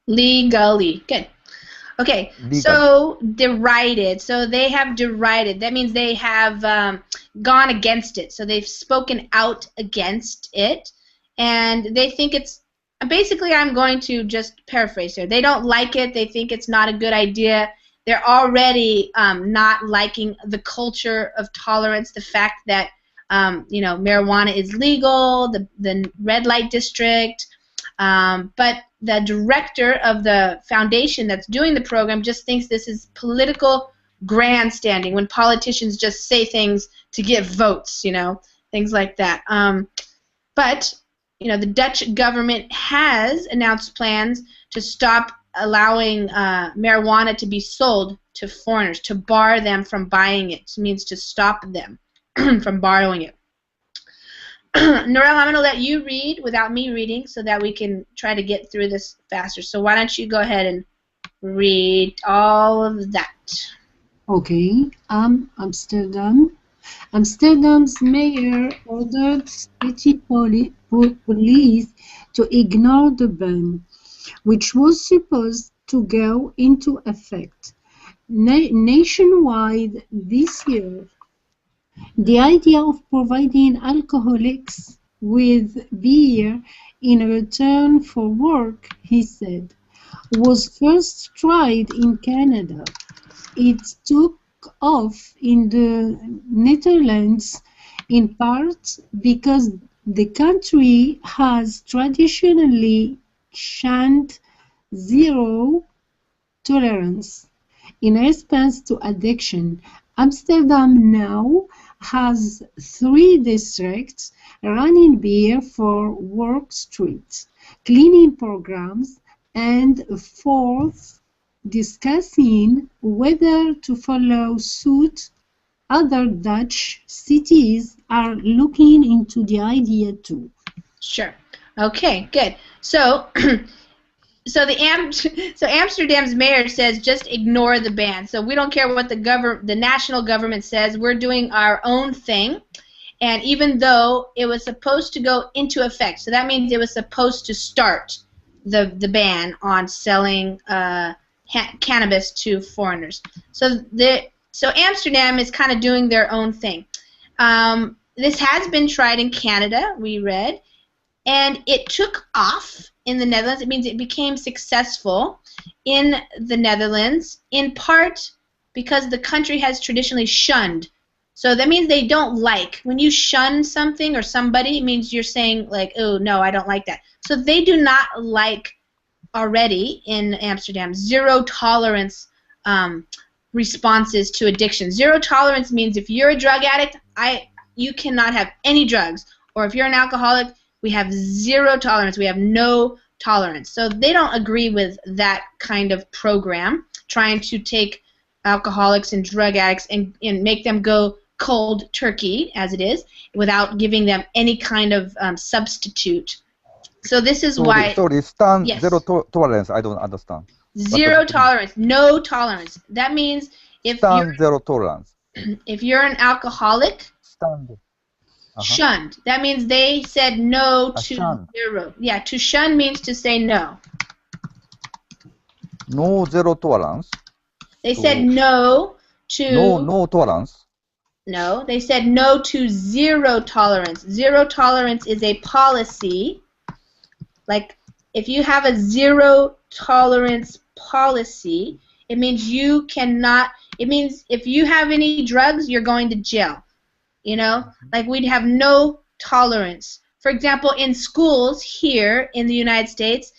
Legally. Good. Okay, so derided. So they have derided. That means they have gone against it. So they've spoken out against it, and they think it's basically. I'm going to just paraphrase here. They don't like it. They think it's not a good idea. they're already not liking the culture of tolerance, the fact that marijuana is legal, the red light district, but the director of the foundation that's doing the program just thinks this is political grandstanding when politicians just say things to get votes, things like that. But the Dutch government has announced plans to stop allowing marijuana to be sold to foreigners, to bar them from buying it. It means to stop them from borrowing it. Norel, I'm going to let you read without me reading so that we can try to get through this faster. So why don't you go ahead and read all of that. Okay. Amsterdam. Amsterdam's mayor ordered city police to ignore the ban, which was supposed to go into effect nationwide this year. The idea of providing alcoholics with beer in return for work, he said, was first tried in Canada. It took off in the Netherlands in part because the country has traditionally shunned zero tolerance in response to addiction. Amsterdam now has 3 districts running beer for work streets, cleaning programs, and a 4th discussing whether to follow suit. Other Dutch cities are looking into the idea too. Sure. Okay, good. So So Amsterdam's mayor says just ignore the ban. So we don't care what the national government says. We're doing our own thing. And even though it was supposed to go into effect, so that means it was supposed to start the ban on selling cannabis to foreigners. So Amsterdam is kind of doing their own thing. This has been tried in Canada, we read, and it took off in the Netherlands. It means it became successful in the Netherlands, in part because the country has traditionally shunned. So that means they don't like. When you shun something or somebody, it means you're saying, like, oh, no, I don't like that. So they do not like already in Amsterdam zero tolerance responses to addiction. Zero tolerance means if you're a drug addict, you cannot have any drugs. Or if you're an alcoholic, we have zero tolerance. We have no tolerance. So they don't agree with that kind of program, trying to take alcoholics and drug addicts and make them go cold turkey, as it is, without giving them any kind of substitute. So this is why... Sorry, stand yes. Zero tolerance. I don't understand. Zero tolerance. No tolerance. That means if stand zero tolerance. If you're an alcoholic... stand. Shunned. That means they said no to zero. Yeah, to shun means to say no. No zero tolerance. They said no to... No tolerance. No, they said no to zero tolerance. Zero tolerance is a policy. Like, if you have a zero tolerance policy, it means you cannot... It means if you have any drugs, you're going to jail. Like we'd have no tolerance. For example, in schools here in the United States,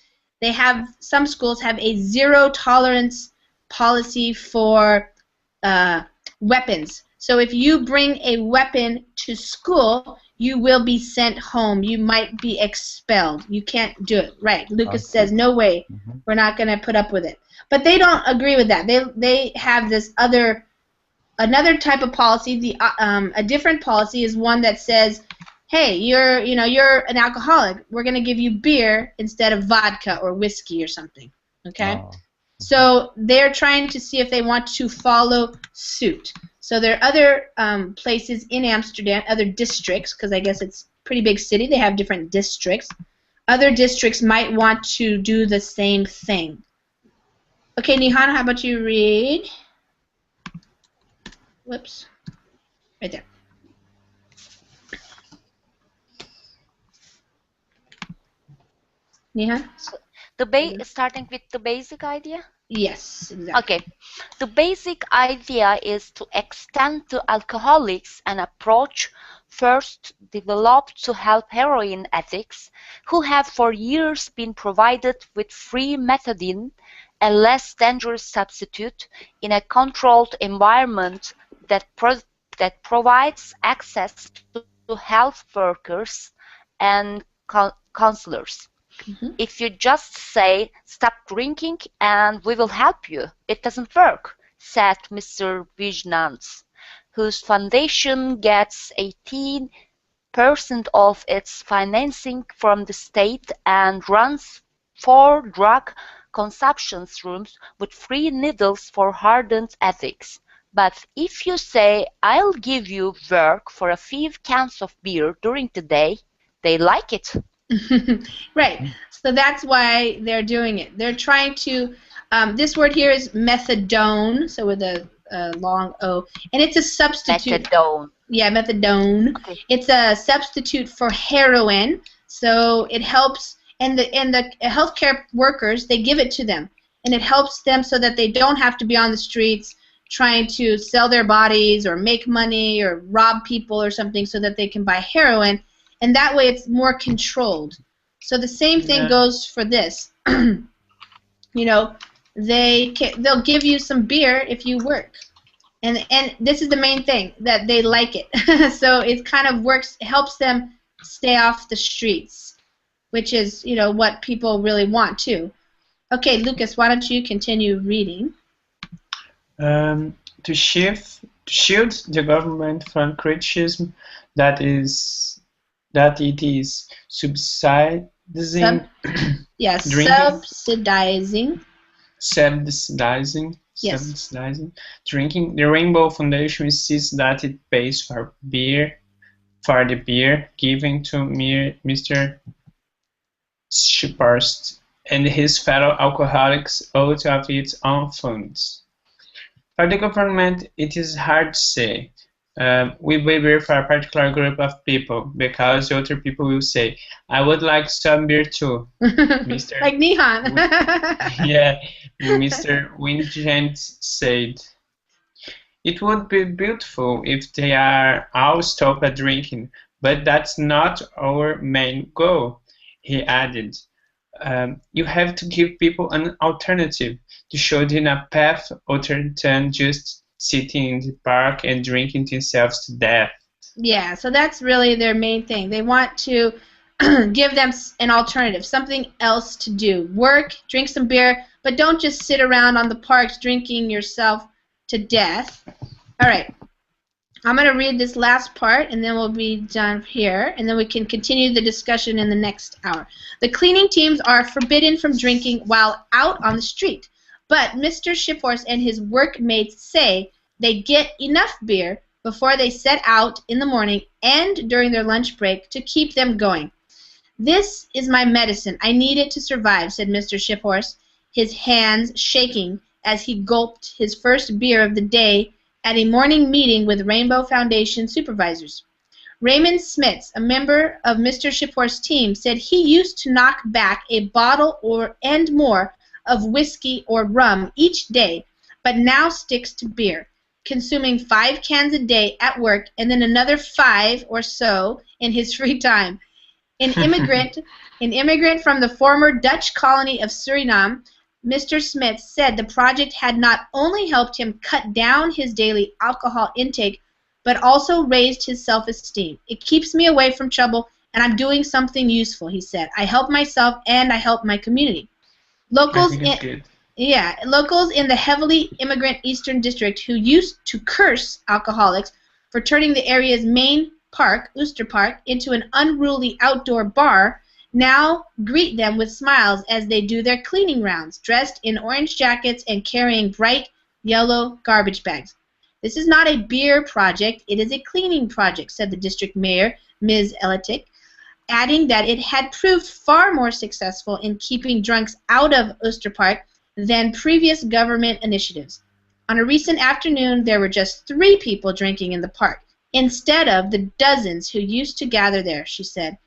some schools have a zero tolerance policy for weapons. So if you bring a weapon to school, you will be sent home. You might be expelled. You can't do it. Right. Lucas says, no way. We're not going to put up with it. But they don't agree with that. They have this another type of policy. A different policy is one that says, hey, you're an alcoholic. We're going to give you beer instead of vodka or whiskey or something. Okay? So they're trying to see if they want to follow suit. So there are other places in Amsterdam, other districts, because I guess it's a pretty big city. They have different districts. Other districts might want to do the same thing. Okay, Nihan, how about you read? Whoops. Right there. Nihan? So starting with the basic idea? Yes, exactly. Okay. The basic idea is to extend to alcoholics an approach first developed to help heroin addicts who have for years been provided with free methadone, a less dangerous substitute, in a controlled environment that provides access to health workers and counselors. Mm-hmm. If you just say, "Stop drinking and we will help you," it doesn't work, said Mr. Vigilance, whose foundation gets 18% of its financing from the state and runs 4 drug consumption rooms with free needles for hardened addicts. But if you say, "I'll give you work for a few cans of beer during the day," they like it. Right. So that's why they're doing it. They're trying to. This word here is methadone, so with a long O, and it's a substitute. Methadone. Yeah, methadone. Okay. It's a substitute for heroin, so it helps. And the healthcare workers, they give it to them, and it helps them so that they don't have to be on the streets trying to sell their bodies or make money or rob people or something so that they can buy heroin. And that way it's more controlled. So the same thing goes for this. You know, they'll give you some beer if you work. And this is the main thing, that they like it. So it kind of works, it helps them stay off the streets, which is, you know, what people really want too. Okay, Lucas, why don't you continue reading? To shield the government from criticism that it is subsidizing Yes, drinking. subsidizing. Yes. Subsidizing drinking. The Rainbow Foundation insists that it pays for the beer given to Mr. Shiphurst and his fellow alcoholics out of its own funds. For the government, it is hard to say. We buy beer for a particular group of people because other people will say, "I would like some beer too." Mr. Like Nihan. Yeah, Mr. Wingent said. It would be beautiful if they are all stop at drinking, but that's not our main goal, he added. You have to give people an alternative, to show them a path other than just sitting in the park and drinking themselves to death. Yeah, so that's really their main thing. They want to give them an alternative, something else to do. Work, drink some beer, but don't just sit around on the parks drinking yourself to death. All right. I'm going to read this last part, and then we'll be done here, and then we can continue the discussion in the next hour. The cleaning teams are forbidden from drinking while out on the street, but Mr. Shipworth and his workmates say they get enough beer before they set out in the morning and during their lunch break to keep them going. "This is my medicine. I need it to survive," said Mr. Shipworth, his hands shaking as he gulped his first beer of the day at a morning meeting with Rainbow Foundation supervisors. Raymond Smits, a member of Mr. Shipworth's team, said he used to knock back a bottle and more of whiskey or rum each day, but now sticks to beer, consuming 5 cans a day at work and then another 5 or so in his free time. An immigrant from the former Dutch colony of Suriname, Mr. Smith said the project had not only helped him cut down his daily alcohol intake, but also raised his self-esteem. "It keeps me away from trouble, and I'm doing something useful," he said. "I help myself, and I help my community." Locals in the heavily immigrant Eastern District who used to curse alcoholics for turning the area's main park, Ooster Park, into an unruly outdoor bar now greet them with smiles as they do their cleaning rounds, dressed in orange jackets and carrying bright yellow garbage bags. "This is not a beer project, it is a cleaning project," said the district mayor, Ms. Elitic, adding that it had proved far more successful in keeping drunks out of Ooster Park than previous government initiatives. "On a recent afternoon, there were just 3 people drinking in the park, instead of the dozens who used to gather there," she said.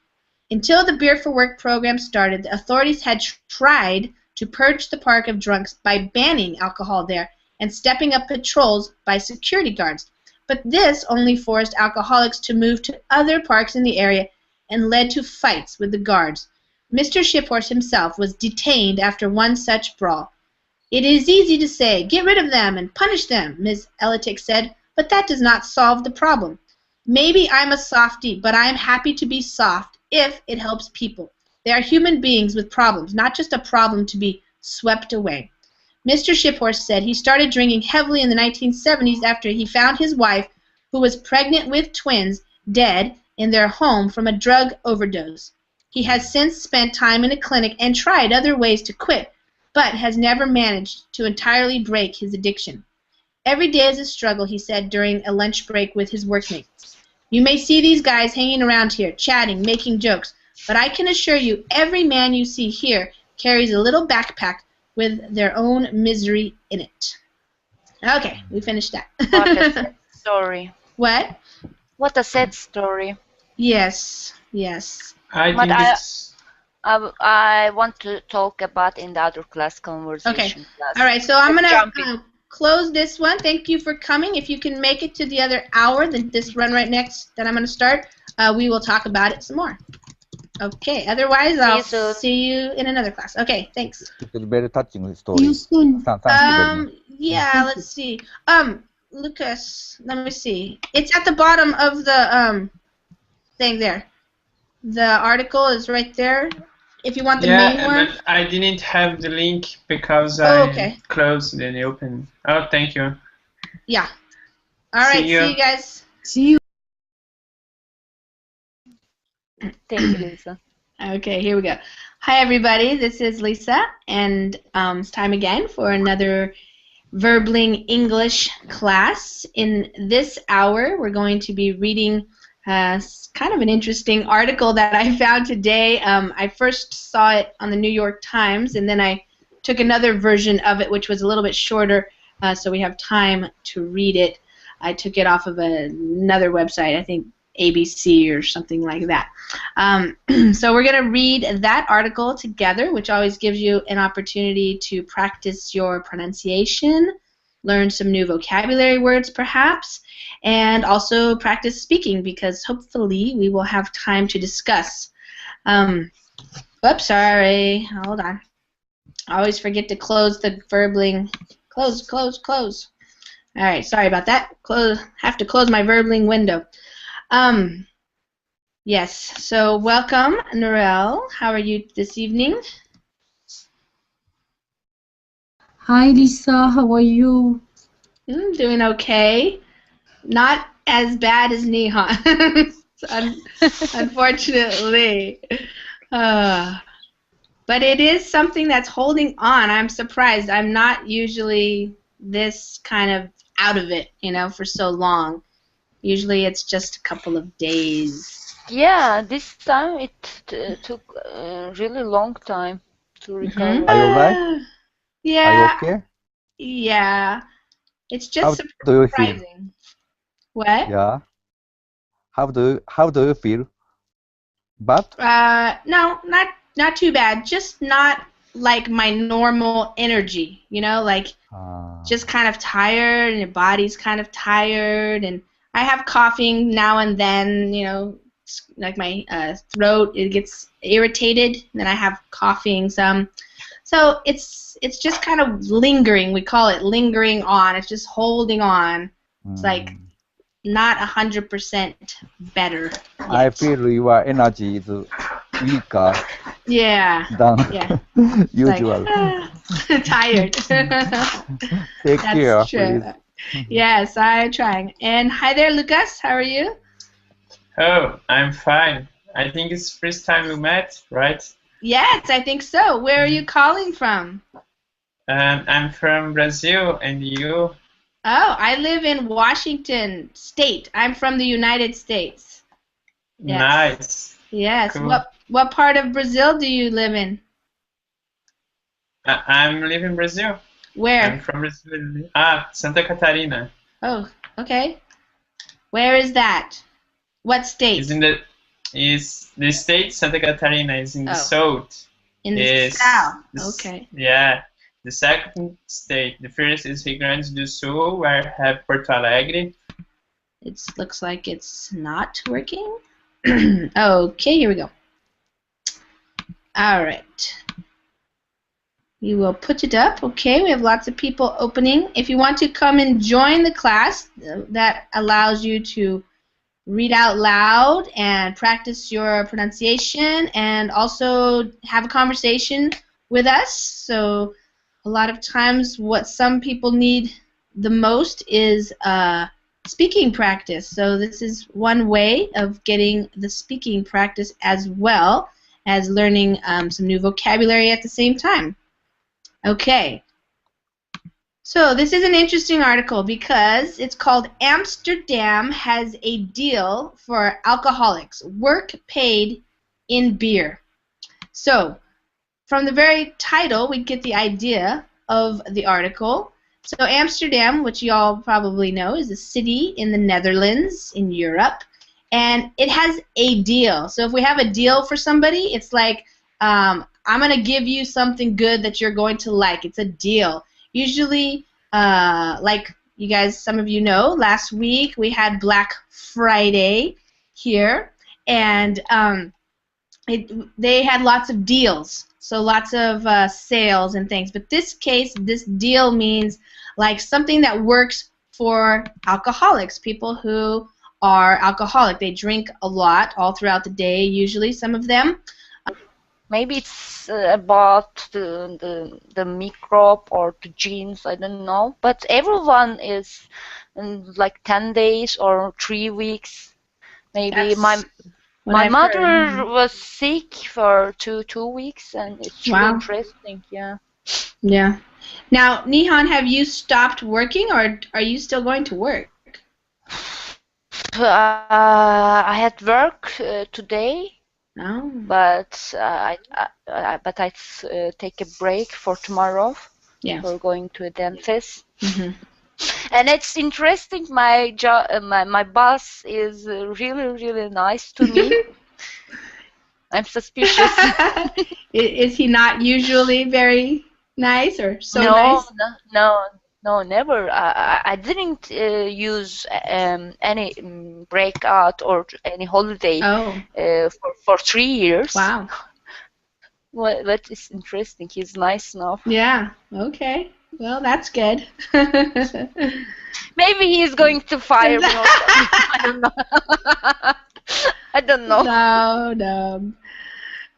Until the Beer for Work program started, the authorities had tried to purge the park of drunks by banning alcohol there and stepping up patrols by security guards. But this only forced alcoholics to move to other parks in the area and led to fights with the guards. Mr. Shiphorse himself was detained after one such brawl. "It is easy to say, 'Get rid of them and punish them,'" Ms. Elitic said, "but that does not solve the problem. Maybe I'm a softie, but I am happy to be soft if it helps people. They are human beings with problems, not just a problem to be swept away." Mr. Shiphorse said he started drinking heavily in the 1970s after he found his wife, who was pregnant with twins, dead in their home from a drug overdose. He has since spent time in a clinic and tried other ways to quit, but has never managed to entirely break his addiction. "Every day is a struggle," he said during a lunch break with his workmates. "You may see these guys hanging around here, chatting, making jokes, but I can assure you every man you see here carries a little backpack with their own misery in it." Okay, we finished that. What a sad story. What? What a sad story. Yes, yes. I But think it's I want to talk about in the other class conversation class. All right, so I'm Let's going jump in. to close this one. Thank you for coming. If you can make it to the other hour, this run right next that I'm going to start, we will talk about it some more. Okay, otherwise I'll see you in another class. Okay, thanks. It was very touching See story. you soon. Thank you very much. Yeah, let's see. Lucas, let me see. It's at the bottom of the thing there. The article is right there. If you want the main one. but I didn't have the link because okay. I closed and opened. Oh, thank you. Yeah. All right, see you guys. See you. Thank you, Lisa. Okay, here we go. Hi, everybody. This is Lisa, and it's time again for another Verbling English class. In this hour, we're going to be reading kind of an interesting article that I found today. I first saw it on the New York Times, and then I took another version of it, which was a little bit shorter, so we have time to read it. I took it off of another website, I think ABC or something like that. So we're going to read that article together, which always gives you an opportunity to practice your pronunciation, learn some new vocabulary words perhaps, and also practice speaking because hopefully we will have time to discuss. Oops, sorry. Hold on. I always forget to close the Verbling. Close, close, close. All right, sorry about that. Have to close my Verbling window. Yes, so welcome, Norel. How are you this evening? Hi, Lisa. How are you? Doing okay. Not as bad as Nihon, unfortunately. But it is something that's holding on. I'm surprised. I'm not usually this kind of out of it, for so long. Usually it's just a couple of days. Yeah, this time it took a really long time to recover. Are you alright? Yeah. Are you okay? Yeah. It's just How do you feel? surprising. What? Yeah. How do you feel? Bad? No, not too bad. Just not like my normal energy, just kind of tired, and your body's kind of tired, and I have coughing now and then, like my throat, it gets irritated, and then I have coughing some. So it's just kind of lingering. We call it lingering on. It's just holding on. It's like not 100% better yet. I feel your energy is weaker than usual. Like, tired. Take care, true. please. Yes, I'm trying. And hi there, Lucas. How are you? Oh, I'm fine. I think it's first time we met, right? Yes, I think so. Where are you calling from? I'm from Brazil, and you? Oh, I live in Washington State. I'm from the United States. Yes. Nice. Yes. Cool. What part of Brazil do you live in? I'm living in Brazil. Where? I'm from Brazil. Santa Catarina. Oh, okay. Where is that? What state? Is the state Santa Catarina is in the south. In the is south. this- Okay. Yeah, the second state. The first is Rio Grande do Sul, where I have Porto Alegre. It looks like it's not working. Okay, here we go. All right. We will put it up. Okay, we have lots of people opening. If you want to come and join the class, that allows you to read out loud and practice your pronunciation and also have a conversation with us. So a lot of times what some people need the most is speaking practice. So this is one way of getting the speaking practice as well as learning some new vocabulary at the same time. Okay. So this is an interesting article because it's called Amsterdam has a deal for alcoholics. Work paid in beer. So from the very title, we get the idea of the article. So Amsterdam, which you all probably know, is a city in the Netherlands in Europe. And it has a deal. So if we have a deal for somebody, it's like, I'm going to give you something good that you're going to like. It's a deal. Usually, like you guys, some of you know, last week we had Black Friday here, and they had lots of deals, so lots of sales and things. But this case, this deal means like something that works for alcoholics, people who are alcoholic. They drink a lot all throughout the day, usually, some of them. Maybe it's about the microbe or the genes, I don't know. But everyone is in like 10 days or 3 weeks. Maybe That's my I've mother heard. was sick for two weeks, and it's really Wow. interesting. Yeah. Yeah. Now, Nihon, have you stopped working, or are you still going to work? I had work today. No. But I take a break for tomorrow Yeah. for going to a dentist. Mm-hmm. And it's interesting. My boss is really nice to me. I'm suspicious. Is he not usually very nice or so No, nice? no, never. I didn't use any breakout or any holiday Oh, for 3 years. wow. Well, that is interesting. He's nice enough. Yeah. Okay. Well, that's good. Maybe he's going to fire me or something. I don't know. I don't know. No,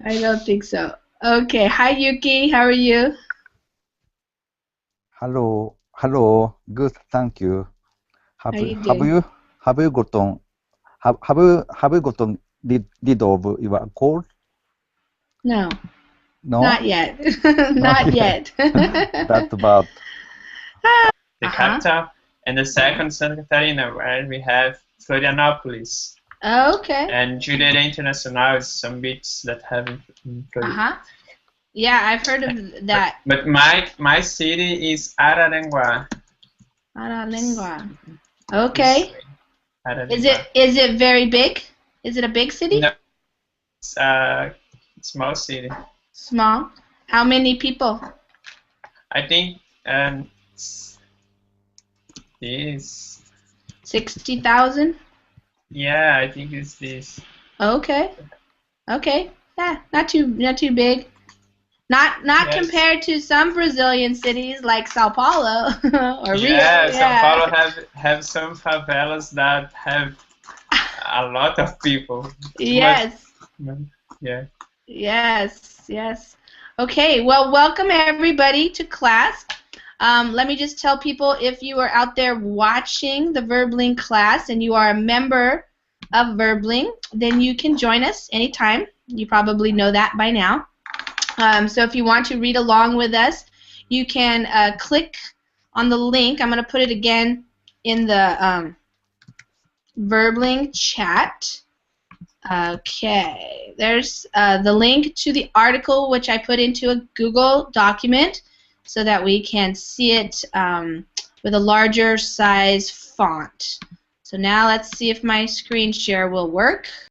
I don't think so. Okay. Hi, Yuki. How are you? Hello, good, thank you. How you doing? Have you gotten rid of your cold? No. No, Not yet. Not yet. that's bad. The capital, and the second Santa Catarina, where we have Florianopolis. Okay. And Jurerê Internacional is some beaches that have in Florida. Yeah, I've heard of that. But my city is Araranguá. Araranguá. Okay. Araranguá. Is it very big? Is it a big city? No, it's a small city. Small. How many people? I think it's 60,000? Yeah, I think it's this. Okay. Yeah, not too big. Not Yes. compared to some Brazilian cities like Sao Paulo or Rio. Yeah, São Paulo have some favelas that have a lot of people. Yes. Yeah. Yes. Okay, well, welcome everybody to class. Let me just tell people, if you are out there watching the Verbling class and you are a member of Verbling, then you can join us anytime. You probably know that by now. So if you want to read along with us, you can click on the link. I'm going to put it again in the Verbling chat. Okay, there's the link to the article, which I put into a Google document so that we can see it with a larger size font. So now let's see if my screen share will work.